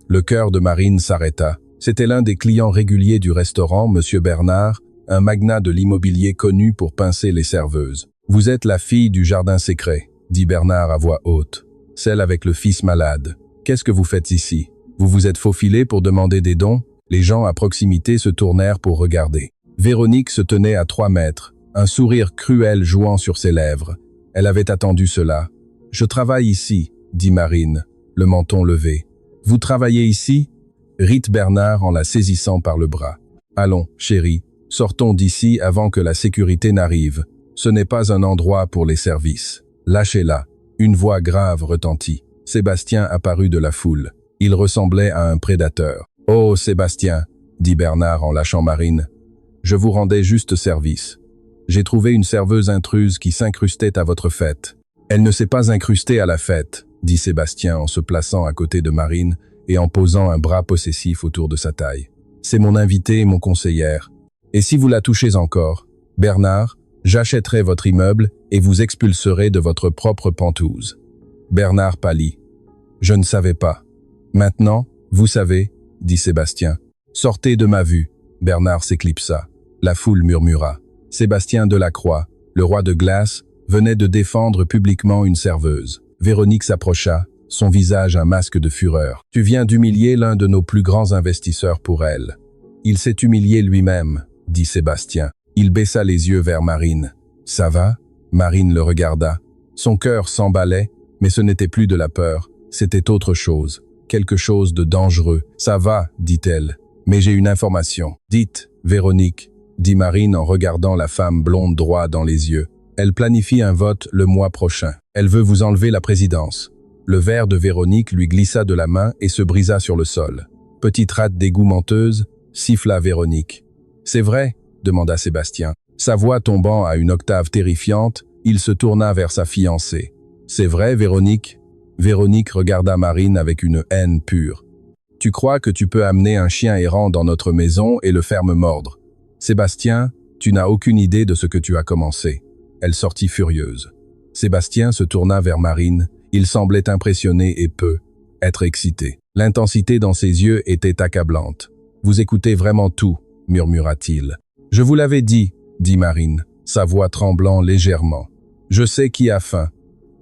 Le cœur de Marine s'arrêta. C'était l'un des clients réguliers du restaurant, Monsieur Bernard, un magnat de l'immobilier connu pour pincer les serveuses. « Vous êtes la fille du Jardin Secret, » dit Bernard à voix haute. « Celle avec le fils malade. Qu'est-ce que vous faites ici? Vous vous êtes faufilé pour demander des dons ?» Les gens à proximité se tournèrent pour regarder. Véronique se tenait à 3 mètres, un sourire cruel jouant sur ses lèvres. Elle avait attendu cela. « Je travaille ici, » dit Marine, le menton levé. « Vous travaillez ici ?» rit Bernard en la saisissant par le bras. « Allons, chérie, sortons d'ici avant que la sécurité n'arrive. Ce n'est pas un endroit pour les services. Lâchez-la. » Une voix grave retentit. Sébastien apparut de la foule. Il ressemblait à un prédateur. « Oh, Sébastien, » dit Bernard en lâchant Marine. « Je vous rendais juste service. J'ai trouvé une serveuse intruse qui s'incrustait à votre fête. » « Elle ne s'est pas incrustée à la fête, » dit Sébastien en se plaçant à côté de Marine et en posant un bras possessif autour de sa taille. « C'est mon invitée et mon conseillère. Et si vous la touchez encore, Bernard, j'achèterai votre immeuble et vous expulserai de votre propre pantouse. » Bernard pâlit. « Je ne savais pas. Maintenant, vous savez, » dit Sébastien. « Sortez de ma vue. » Bernard s'éclipsa. La foule murmura. Sébastien Delacroix, le roi de glace, venait de défendre publiquement une serveuse. Véronique s'approcha, son visage un masque de fureur. « Tu viens d'humilier l'un de nos plus grands investisseurs pour elle. »« Il s'est humilié lui-même, » dit Sébastien. Il baissa les yeux vers Marine. « Ça va ?» Marine le regarda. Son cœur s'emballait, mais ce n'était plus de la peur, c'était autre chose, quelque chose de dangereux. « Ça va, » dit-elle, « mais j'ai une information. »« Dites, Véronique, » dit Marine en regardant la femme blonde droit dans les yeux. Elle planifie un vote le mois prochain. Elle veut vous enlever la présidence. Le verre de Véronique lui glissa de la main et se brisa sur le sol. Petite rate d'égout menteuse, siffla Véronique. « C'est vrai ?» demanda Sébastien. Sa voix tombant à une octave terrifiante, il se tourna vers sa fiancée. « C'est vrai, Véronique ?» Véronique regarda Marine avec une haine pure. « Tu crois que tu peux amener un chien errant dans notre maison et le faire me mordre? Sébastien, Tu n'as aucune idée de ce que tu as commencé. » Elle sortit furieuse. Sébastien se tourna vers Marine. Il semblait impressionné et être excité. L'intensité dans ses yeux était accablante. « Vous écoutez vraiment tout, » murmura-t-il. « Je vous l'avais dit, » dit Marine, sa voix tremblant légèrement. « Je sais qui a faim. »«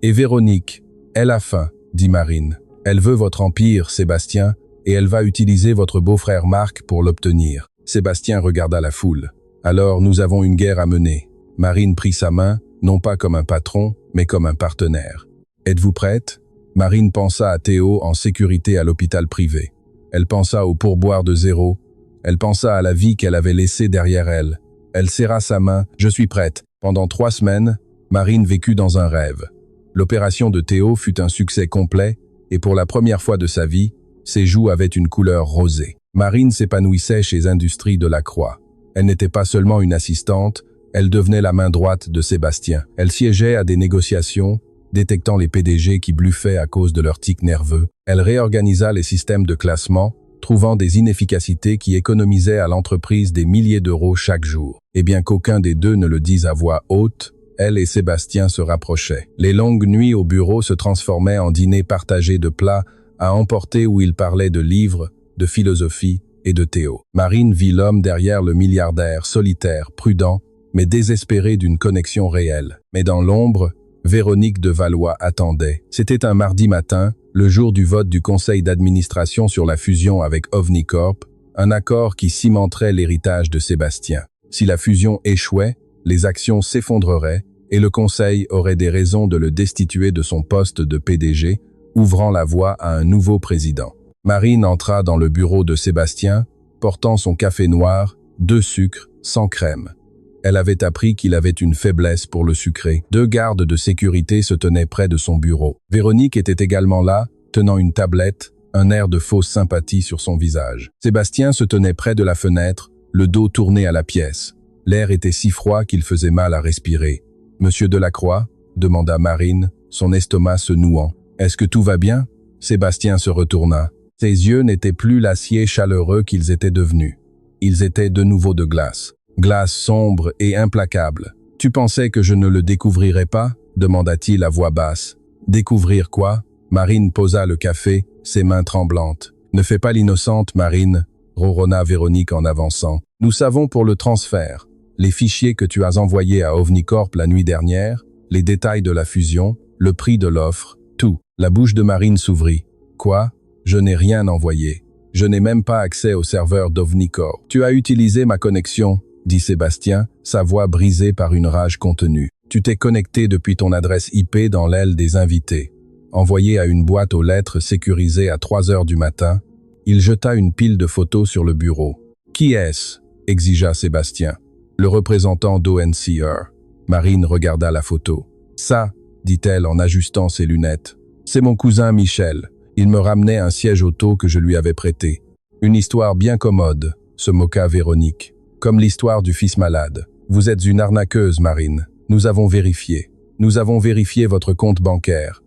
Et Véronique, elle a faim, » dit Marine. « Elle veut votre empire, Sébastien, et elle va utiliser votre beau-frère Marc pour l'obtenir. » Sébastien regarda la foule. « Alors nous avons une guerre à mener. » Marine prit sa main, non pas comme un patron, mais comme un partenaire. « Êtes-vous prête ?» Marine pensa à Théo en sécurité à l'hôpital privé. Elle pensa au pourboire de 0. Elle pensa à la vie qu'elle avait laissée derrière elle. Elle serra sa main. « Je suis prête. » Pendant 3 semaines, Marine vécut dans un rêve. L'opération de Théo fut un succès complet et pour la première fois de sa vie, ses joues avaient une couleur rosée. Marine s'épanouissait chez Industries Delacroix. Elle n'était pas seulement une assistante, elle devenait la main droite de Sébastien. Elle siégeait à des négociations, détectant les PDG qui bluffaient à cause de leur tic nerveux. Elle réorganisa les systèmes de classement, trouvant des inefficacités qui économisaient à l'entreprise des milliers d'euros chaque jour. Et bien qu'aucun des deux ne le dise à voix haute, elle et Sébastien se rapprochaient. Les longues nuits au bureau se transformaient en dîners partagés de plats à emporter où ils parlaient de livres, de philosophie et de Théo. Marine vit l'homme derrière le milliardaire, solitaire, prudent, mais désespéré d'une connexion réelle. Mais dans l'ombre, Véronique de Valois attendait. C'était un mardi matin, le jour du vote du conseil d'administration sur la fusion avec OVNIcorp, un accord qui cimenterait l'héritage de Sébastien. Si la fusion échouait, les actions s'effondreraient et le conseil aurait des raisons de le destituer de son poste de PDG, ouvrant la voie à un nouveau président. Marine entra dans le bureau de Sébastien, portant son café noir, 2 sucres, sans crème. Elle avait appris qu'il avait une faiblesse pour le sucré. 2 gardes de sécurité se tenaient près de son bureau. Véronique était également là, tenant une tablette, un air de fausse sympathie sur son visage. Sébastien se tenait près de la fenêtre, le dos tourné à la pièce. L'air était si froid qu'il faisait mal à respirer. « Monsieur Delacroix ?» demanda Marine, son estomac se nouant. « Est-ce que tout va bien ?» Sébastien se retourna. Ses yeux n'étaient plus l'acier chaleureux qu'ils étaient devenus. Ils étaient de nouveau de glace. Glace sombre et implacable. « Tu pensais que je ne le découvrirais pas ?» demanda-t-il à voix basse. « Découvrir quoi ?» Marine posa le café, ses mains tremblantes. « Ne fais pas l'innocente, Marine », ronronna Véronique en avançant. « Nous savons pour le transfert. Les fichiers que tu as envoyés à OVNIcorp la nuit dernière, les détails de la fusion, le prix de l'offre, tout. » La bouche de Marine s'ouvrit. « Quoi ? Je n'ai rien envoyé. Je n'ai même pas accès au serveur d'OVNIcorp. Tu as utilisé ma connexion, dit Sébastien, sa voix brisée par une rage contenue. Tu t'es connecté depuis ton adresse IP dans l'aile des invités. Envoyé à une boîte aux lettres sécurisée à 3 heures du matin, il jeta une pile de photos sur le bureau. « Qui est-ce » exigea Sébastien. « Le représentant d'ONCR. » Marine regarda la photo. « Ça, dit-elle en ajustant ses lunettes. C'est mon cousin Michel. Il me ramenait un siège auto que je lui avais prêté. Une histoire bien commode, se moqua Véronique. Comme l'histoire du fils malade. Vous êtes une arnaqueuse, Marine. Nous avons vérifié. Nous avons vérifié votre compte bancaire.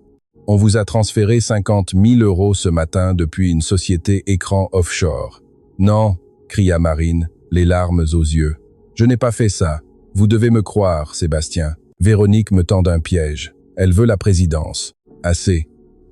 On vous a transféré 50 000 € ce matin depuis une société écran offshore. Non, cria Marine, les larmes aux yeux. Je n'ai pas fait ça. Vous devez me croire, Sébastien. Véronique me tend un piège. Elle veut la présidence. Assez.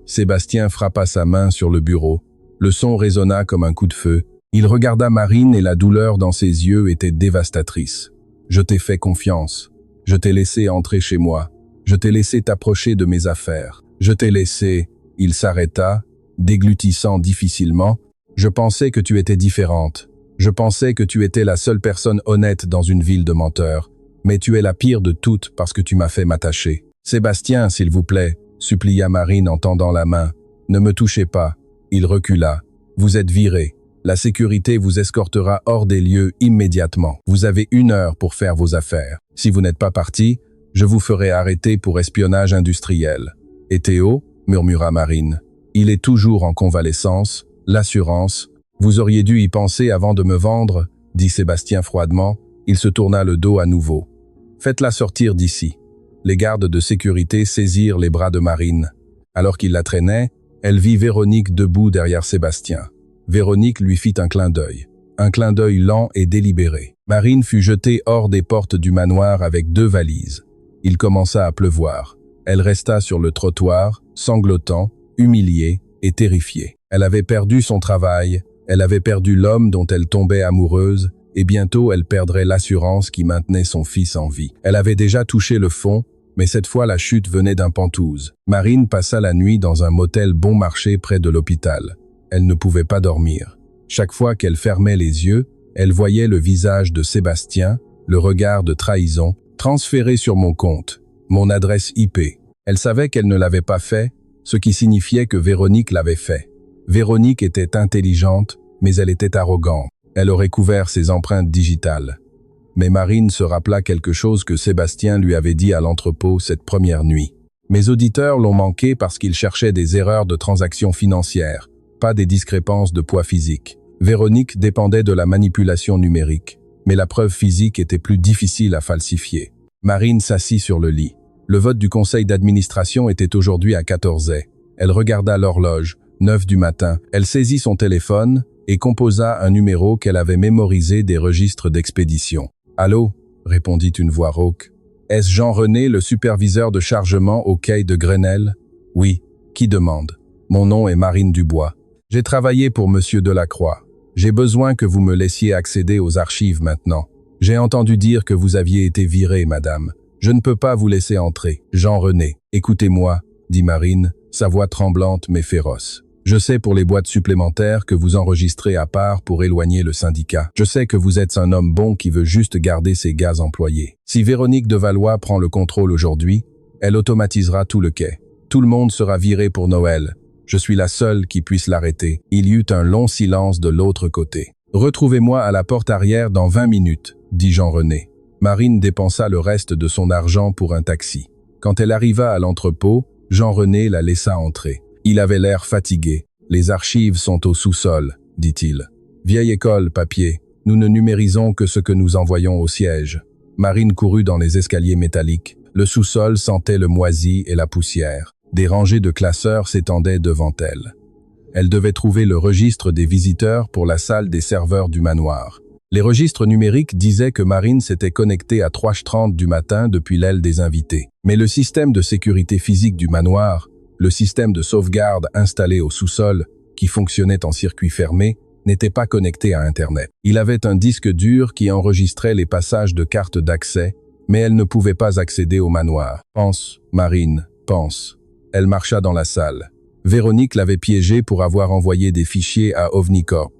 Sébastien frappa sa main sur le bureau. Le son résonna comme un coup de feu. Il regarda Marine et la douleur dans ses yeux était dévastatrice. Je t'ai fait confiance. Je t'ai laissé entrer chez moi. Je t'ai laissé t'approcher de mes affaires. Je t'ai laissé... Il s'arrêta, déglutissant difficilement. Je pensais que tu étais différente. Je pensais que tu étais la seule personne honnête dans une ville de menteurs. Mais tu es la pire de toutes parce que tu m'as fait m'attacher. Sébastien, s'il vous plaît, supplia Marine en tendant la main. Ne me touchez pas. Il recula. Vous êtes viré. La sécurité vous escortera hors des lieux immédiatement. Vous avez 1 heure pour faire vos affaires. Si vous n'êtes pas parti, je vous ferai arrêter pour espionnage industriel. Et Théo, murmura Marine. Il est toujours en convalescence. L'assurance. Vous auriez dû y penser avant de me vendre, dit Sébastien froidement. Il se tourna le dos à nouveau. Faites-la sortir d'ici. Les gardes de sécurité saisirent les bras de Marine. Alors qu'il la traînait, elle vit Véronique debout derrière Sébastien. Véronique lui fit un clin d'œil. Un clin d'œil lent et délibéré. Marine fut jetée hors des portes du manoir avec 2 valises. Il commença à pleuvoir. Elle resta sur le trottoir, sanglotant, humiliée et terrifiée. Elle avait perdu son travail, elle avait perdu l'homme dont elle tombait amoureuse, et bientôt elle perdrait l'assurance qui maintenait son fils en vie. Elle avait déjà touché le fond, mais cette fois la chute venait d'un Penthouse. Marine passa la nuit dans un motel bon marché près de l'hôpital. Elle ne pouvait pas dormir. Chaque fois qu'elle fermait les yeux, elle voyait le visage de Sébastien, le regard de trahison, transféré sur mon compte, mon adresse IP. Elle savait qu'elle ne l'avait pas fait, ce qui signifiait que Véronique l'avait fait. Véronique était intelligente, mais elle était arrogante. Elle aurait couvert ses empreintes digitales. Mais Marine se rappela quelque chose que Sébastien lui avait dit à l'entrepôt cette première nuit. Mes auditeurs l'ont manqué parce qu'ils cherchaient des erreurs de transactions financières, pas des discrépances de poids physique. Véronique dépendait de la manipulation numérique, mais la preuve physique était plus difficile à falsifier. Marine s'assit sur le lit. Le vote du conseil d'administration était aujourd'hui à 14h. Elle regarda l'horloge, 9 du matin. Elle saisit son téléphone et composa un numéro qu'elle avait mémorisé des registres d'expédition. « Allô ?» répondit une voix rauque. « Est-ce Jean-René, le superviseur de chargement au quai de Grenelle ?»« Oui. Qui demande ? Mon nom est Marine Dubois. J'ai travaillé pour Monsieur Delacroix. J'ai besoin que vous me laissiez accéder aux archives maintenant. J'ai entendu dire que vous aviez été virée, madame. Je ne peux pas vous laisser entrer. Jean-René, écoutez-moi, dit Marine, sa voix tremblante mais féroce. Je sais pour les boîtes supplémentaires que vous enregistrez à part pour éloigner le syndicat. Je sais que vous êtes un homme bon qui veut juste garder ses gars employés. Si Véronique de Valois prend le contrôle aujourd'hui, elle automatisera tout le quai. Tout le monde sera viré pour Noël. Je suis la seule qui puisse l'arrêter. Il y eut un long silence de l'autre côté. « Retrouvez-moi à la porte arrière dans 20 minutes, dit Jean-René. Marine dépensa le reste de son argent pour un taxi. Quand elle arriva à l'entrepôt, Jean-René la laissa entrer. Il avait l'air fatigué. « Les archives sont au sous-sol, dit-il. Vieille école, papier. Nous ne numérisons que ce que nous envoyons au siège. » Marine courut dans les escaliers métalliques. Le sous-sol sentait le moisi et la poussière. Des rangées de classeurs s'étendaient devant elle. Elle devait trouver le registre des visiteurs pour la salle des serveurs du manoir. Les registres numériques disaient que Marine s'était connectée à 3h30 du matin depuis l'aile des invités. Mais le système de sécurité physique du manoir, le système de sauvegarde installé au sous-sol, qui fonctionnait en circuit fermé, n'était pas connecté à Internet. Il avait un disque dur qui enregistrait les passages de cartes d'accès, mais elle ne pouvait pas accéder au manoir. « Pense, Marine, pense. » Elle marcha dans la salle. Véronique l'avait piégée pour avoir envoyé des fichiers à OVNIcorp.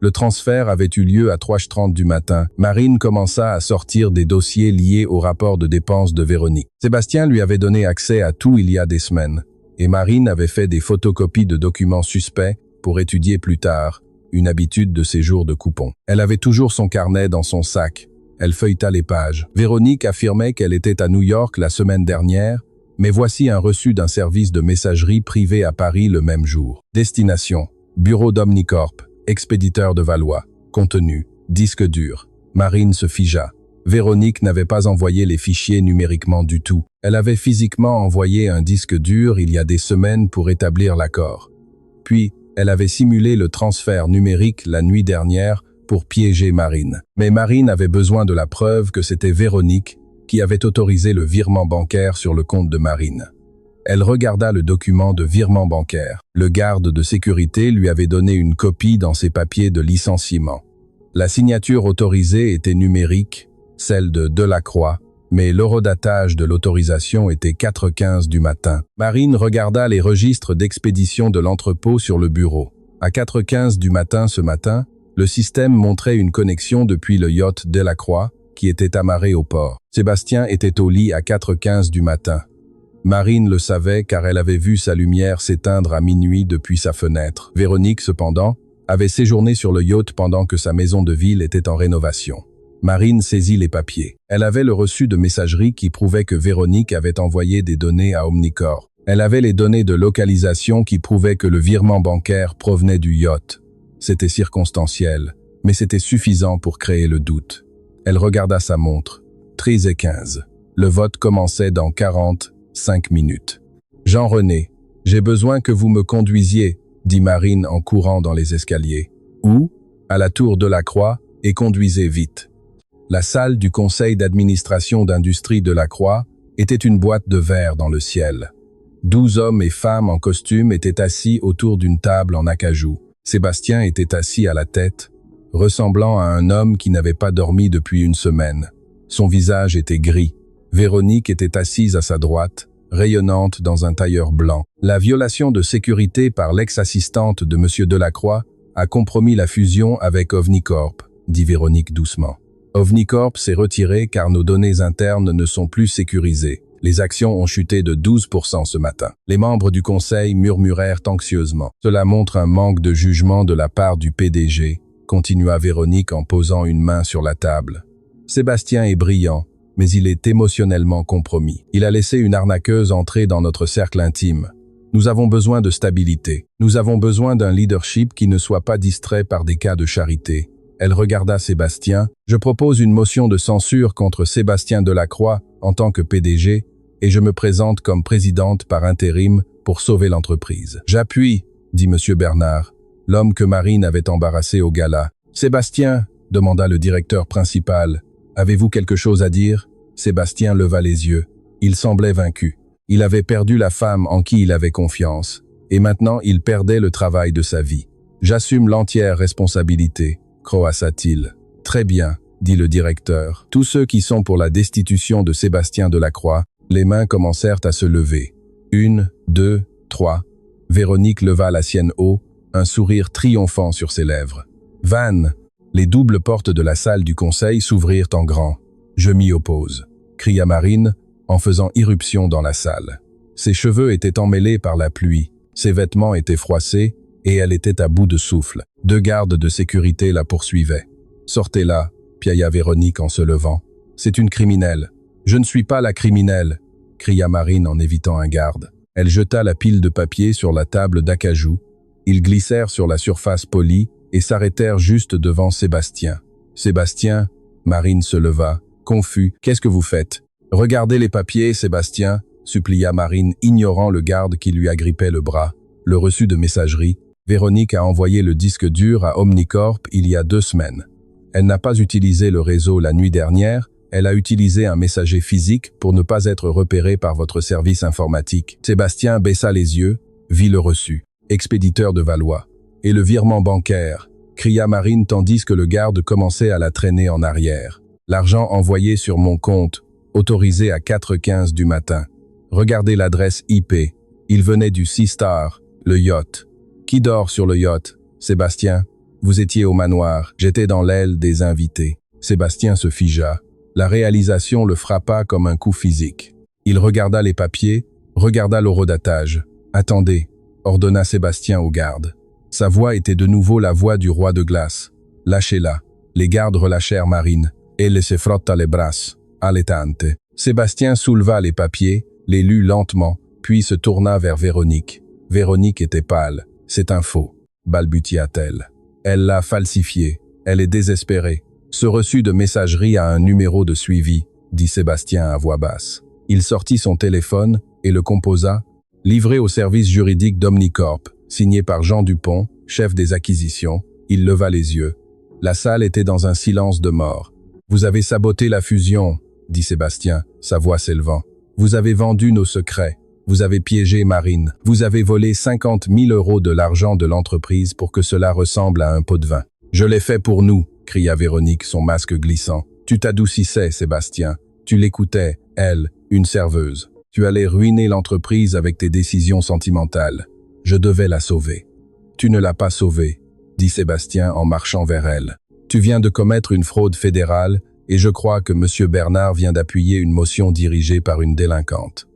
Le transfert avait eu lieu à 3h30 du matin. Marine commença à sortir des dossiers liés au rapport de dépenses de Véronique. Sébastien lui avait donné accès à tout il y a des semaines, et Marine avait fait des photocopies de documents suspects pour étudier plus tard, une habitude de ses jours de coupon. Elle avait toujours son carnet dans son sac. Elle feuilleta les pages. Véronique affirmait qu'elle était à New York la semaine dernière, mais voici un reçu d'un service de messagerie privée à Paris le même jour. Destination, bureau d'Omnicorp, expéditeur de Valois. Contenu, disque dur. Marine se figea. Véronique n'avait pas envoyé les fichiers numériquement du tout. Elle avait physiquement envoyé un disque dur il y a des semaines pour établir l'accord. Puis, elle avait simulé le transfert numérique la nuit dernière pour piéger Marine. Mais Marine avait besoin de la preuve que c'était Véronique qui avait autorisé le virement bancaire sur le compte de Marine. Elle regarda le document de virement bancaire. Le garde de sécurité lui avait donné une copie dans ses papiers de licenciement. La signature autorisée était numérique, celle de Delacroix, mais l'horodatage de l'autorisation était 4h15 du matin. Marine regarda les registres d'expédition de l'entrepôt sur le bureau. À 4h15 du matin ce matin, le système montrait une connexion depuis le yacht Delacroix, qui était amarré au port. Sébastien était au lit à 4h15 du matin. Marine le savait car elle avait vu sa lumière s'éteindre à minuit depuis sa fenêtre. Véronique, cependant, avait séjourné sur le yacht pendant que sa maison de ville était en rénovation. Marine saisit les papiers. Elle avait le reçu de messagerie qui prouvait que Véronique avait envoyé des données à Omnicorp. Elle avait les données de localisation qui prouvaient que le virement bancaire provenait du yacht. C'était circonstanciel, mais c'était suffisant pour créer le doute. Elle regarda sa montre. 13h15. Le vote commençait dans 45 minutes. « Jean-René, j'ai besoin que vous me conduisiez, dit Marine en courant dans les escaliers. « Où » à la tour Delacroix et conduisez vite. La salle du conseil d'administration d'industrie Delacroix était une boîte de verre dans le ciel. 12 hommes et femmes en costume étaient assis autour d'une table en acajou. Sébastien était assis à la tête, ressemblant à un homme qui n'avait pas dormi depuis une semaine. Son visage était gris. Véronique était assise à sa droite, rayonnante dans un tailleur blanc. La violation de sécurité par l'ex-assistante de M. Delacroix a compromis la fusion avec OVNIcorp, dit Véronique doucement. OVNIcorp s'est retiré car nos données internes ne sont plus sécurisées. Les actions ont chuté de 12% ce matin. Les membres du conseil murmurèrent anxieusement. Cela montre un manque de jugement de la part du PDG, continua Véronique en posant une main sur la table. Sébastien est brillant, mais il est émotionnellement compromis. Il a laissé une arnaqueuse entrer dans notre cercle intime. Nous avons besoin de stabilité. Nous avons besoin d'un leadership qui ne soit pas distrait par des cas de charité. Elle regarda Sébastien. Je propose une motion de censure contre Sébastien Delacroix en tant que PDG et je me présente comme présidente par intérim pour sauver l'entreprise. J'appuie, dit M. Bernard, l'homme que Marine avait embarrassé au gala. Sébastien, demanda le directeur principal, avez-vous quelque chose à dire? Sébastien leva les yeux. Il semblait vaincu. Il avait perdu la femme en qui il avait confiance et maintenant il perdait le travail de sa vie. J'assume l'entière responsabilité, croassa-t-il. Très bien, dit le directeur. Tous ceux qui sont pour la destitution de Sébastien Delacroix, les mains commencèrent à se lever. 1, 2, 3. Véronique leva la sienne haut, un sourire triomphant sur ses lèvres. Van, les doubles portes de la salle du conseil s'ouvrirent en grand. Je m'y oppose, cria Marine, en faisant irruption dans la salle. Ses cheveux étaient emmêlés par la pluie, ses vêtements étaient froissés, et elle était à bout de souffle. 2 gardes de sécurité la poursuivaient. « Sortez-la » piailla Véronique en se levant. « C'est une criminelle. »« Je ne suis pas la criminelle » cria Marine en évitant un garde. Elle jeta la pile de papier sur la table d'acajou. Ils glissèrent sur la surface polie et s'arrêtèrent juste devant Sébastien. « Sébastien » Marine se leva, confus. « Qu'est-ce que vous faites ?»« Regardez les papiers, Sébastien » supplia Marine, ignorant le garde qui lui agrippait le bras. Le reçu de messagerie. Véronique a envoyé le disque dur à OVNIcorp il y a 2 semaines. Elle n'a pas utilisé le réseau la nuit dernière, elle a utilisé un messager physique pour ne pas être repérée par votre service informatique. Sébastien baissa les yeux, vit le reçu. Expéditeur de Valois. Et le virement bancaire, cria Marine tandis que le garde commençait à la traîner en arrière. L'argent envoyé sur mon compte, autorisé à 4h15 du matin. Regardez l'adresse IP. Il venait du Sea Star, le yacht. Qui dort sur le yacht? Sébastien. Vous étiez au manoir. J'étais dans l'aile des invités. Sébastien se figea. La réalisation le frappa comme un coup physique. Il regarda les papiers, regarda l'horodatage. Attendez, ordonna Sébastien aux gardes. Sa voix était de nouveau la voix du roi de glace. Lâchez-la. Les gardes relâchèrent Marine. Elle se frotta les bras, allettante. Sébastien souleva les papiers, les lut lentement, puis se tourna vers Véronique. Véronique était pâle. C'est un faux, balbutia-t-elle. Elle l'a falsifié. Elle est désespérée. Ce reçu de messagerie a un numéro de suivi, dit Sébastien à voix basse. Il sortit son téléphone et le composa. Livré au service juridique d'OVNIcorp, signé par Jean Dupont, chef des acquisitions. Il leva les yeux. La salle était dans un silence de mort. Vous avez saboté la fusion, dit Sébastien, sa voix s'élevant. Vous avez vendu nos secrets. Vous avez piégé Marine. Vous avez volé 50 000 € de l'argent de l'entreprise pour que cela ressemble à un pot de vin. Je l'ai fait pour nous, cria Véronique, son masque glissant. Tu t'adoucissais, Sébastien. Tu l'écoutais, elle, une serveuse. Tu allais ruiner l'entreprise avec tes décisions sentimentales. Je devais la sauver. Tu ne l'as pas sauvée, dit Sébastien en marchant vers elle. Tu viens de commettre une fraude fédérale et je crois que M. Bernard vient d'appuyer une motion dirigée par une délinquante.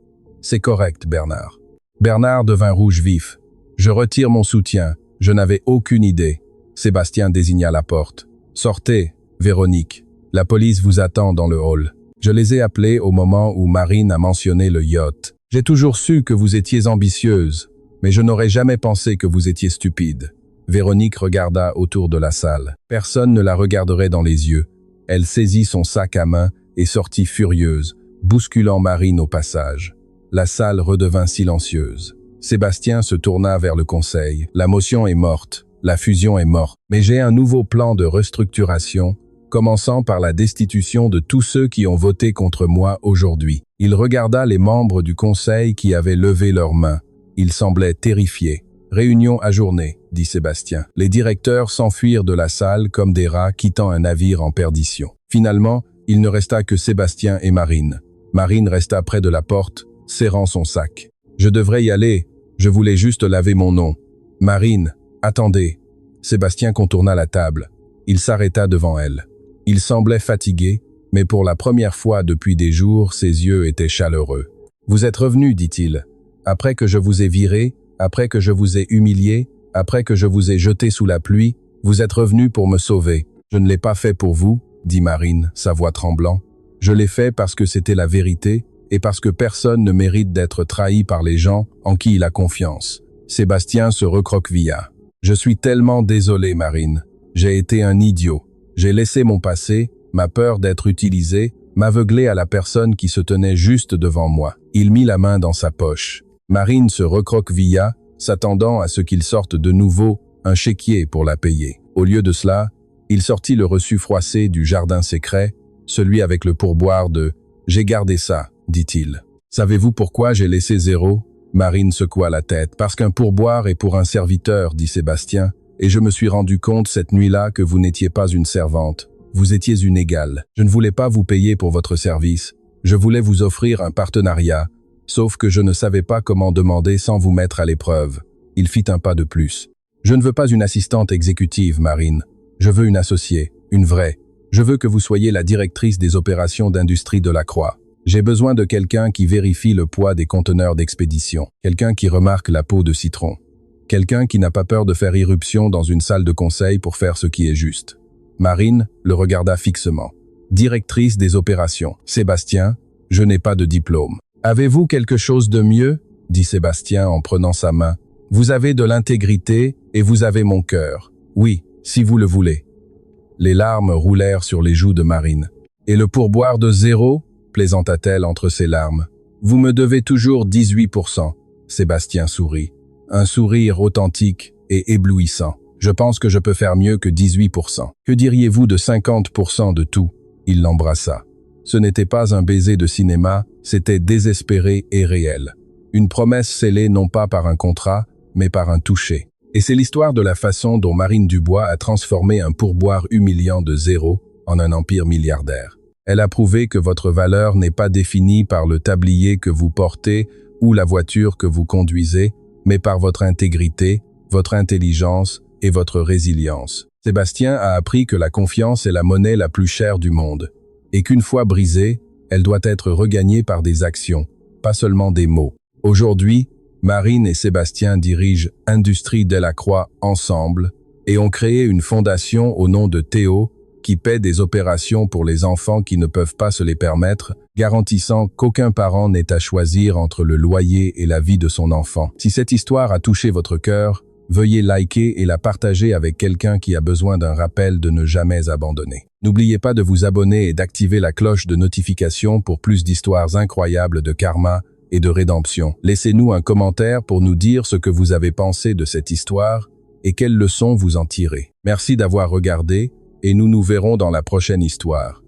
C'est correct, Bernard. Bernard devint rouge vif. Je retire mon soutien. Je n'avais aucune idée. Sébastien désigna la porte. Sortez, Véronique. La police vous attend dans le hall. Je les ai appelés au moment où Marine a mentionné le yacht. J'ai toujours su que vous étiez ambitieuse, mais je n'aurais jamais pensé que vous étiez stupide. Véronique regarda autour de la salle. Personne ne la regarderait dans les yeux. Elle saisit son sac à main et sortit furieuse, bousculant Marine au passage. La salle redevint silencieuse. Sébastien se tourna vers le conseil. La motion est morte, La fusion est morte. Mais j'ai un nouveau plan de restructuration, commençant par la destitution de tous ceux qui ont voté contre moi aujourd'hui. Il regarda les membres du conseil qui avaient levé leurs mains. Ils semblaient terrifiés. Réunion ajournée, dit Sébastien. Les directeurs s'enfuirent de la salle comme des rats quittant un navire en perdition. Finalement, il ne resta que Sébastien et Marine. Marine resta près de la porte, serrant son sac. « Je devrais y aller, je voulais juste laver mon nom. »« Marine, attendez. » Sébastien contourna la table. Il s'arrêta devant elle. Il semblait fatigué, mais pour la première fois depuis des jours, ses yeux étaient chaleureux. « Vous êtes revenu, dit-il. Après que je vous ai viré, après que je vous ai humilié, après que je vous ai jeté sous la pluie, vous êtes revenu pour me sauver. Je ne l'ai pas fait pour vous, dit Marine, sa voix tremblant. Je l'ai fait parce que c'était la vérité et parce que personne ne mérite d'être trahi par les gens en qui il a confiance. Sébastien se recroquevilla. Je suis tellement désolé, Marine. J'ai été un idiot. J'ai laissé mon passé, ma peur d'être utilisé, m'aveugler à la personne qui se tenait juste devant moi. Il mit la main dans sa poche. Marine se recroquevilla, s'attendant à ce qu'il sorte de nouveau un chéquier pour la payer. Au lieu de cela, il sortit le reçu froissé du jardin secret, celui avec le pourboire de « J'ai gardé ça », dit-il. « Savez-vous pourquoi j'ai laissé 0 ?» Marine secoua la tête. « Parce qu'un pourboire est pour un serviteur, dit Sébastien, et je me suis rendu compte cette nuit-là que vous n'étiez pas une servante. Vous étiez une égale. Je ne voulais pas vous payer pour votre service. Je voulais vous offrir un partenariat. Sauf que je ne savais pas comment demander sans vous mettre à l'épreuve. » Il fit un pas de plus. « Je ne veux pas une assistante exécutive, Marine. Je veux une associée, une vraie. Je veux que vous soyez la directrice des opérations d'industrie de la Croix. J'ai besoin de quelqu'un qui vérifie le poids des conteneurs d'expédition. Quelqu'un qui remarque la peau de citron. Quelqu'un qui n'a pas peur de faire irruption dans une salle de conseil pour faire ce qui est juste. » Marine le regarda fixement. « Directrice des opérations. Sébastien, je n'ai pas de diplôme. » « Avez-vous quelque chose de mieux ?» dit Sébastien en prenant sa main. « Vous avez de l'intégrité et vous avez mon cœur. Oui, si vous le voulez. » Les larmes roulèrent sur les joues de Marine. « Et le pourboire de 0 ?» plaisanta-t-elle entre ses larmes. « Vous me devez toujours 18%. » Sébastien sourit. Un sourire authentique et éblouissant. « Je pense que je peux faire mieux que 18%. Que diriez-vous de 50% de tout ?» Il l'embrassa. Ce n'était pas un baiser de cinéma, c'était désespéré et réel. Une promesse scellée non pas par un contrat, mais par un toucher. Et c'est l'histoire de la façon dont Marine Dubois a transformé un pourboire humiliant de 0 en un empire milliardaire. Elle a prouvé que votre valeur n'est pas définie par le tablier que vous portez ou la voiture que vous conduisez, mais par votre intégrité, votre intelligence et votre résilience. Sébastien a appris que la confiance est la monnaie la plus chère du monde. Et qu'une fois brisée, elle doit être regagnée par des actions, pas seulement des mots. Aujourd'hui, Marine et Sébastien dirigent Industrie Delacroix ensemble et ont créé une fondation au nom de Théo qui paie des opérations pour les enfants qui ne peuvent pas se les permettre, garantissant qu'aucun parent n'ait à choisir entre le loyer et la vie de son enfant. Si cette histoire a touché votre cœur, veuillez liker et la partager avec quelqu'un qui a besoin d'un rappel de ne jamais abandonner. N'oubliez pas de vous abonner et d'activer la cloche de notification pour plus d'histoires incroyables de karma et de rédemption. Laissez-nous un commentaire pour nous dire ce que vous avez pensé de cette histoire et quelles leçons vous en tirez. Merci d'avoir regardé et nous nous verrons dans la prochaine histoire.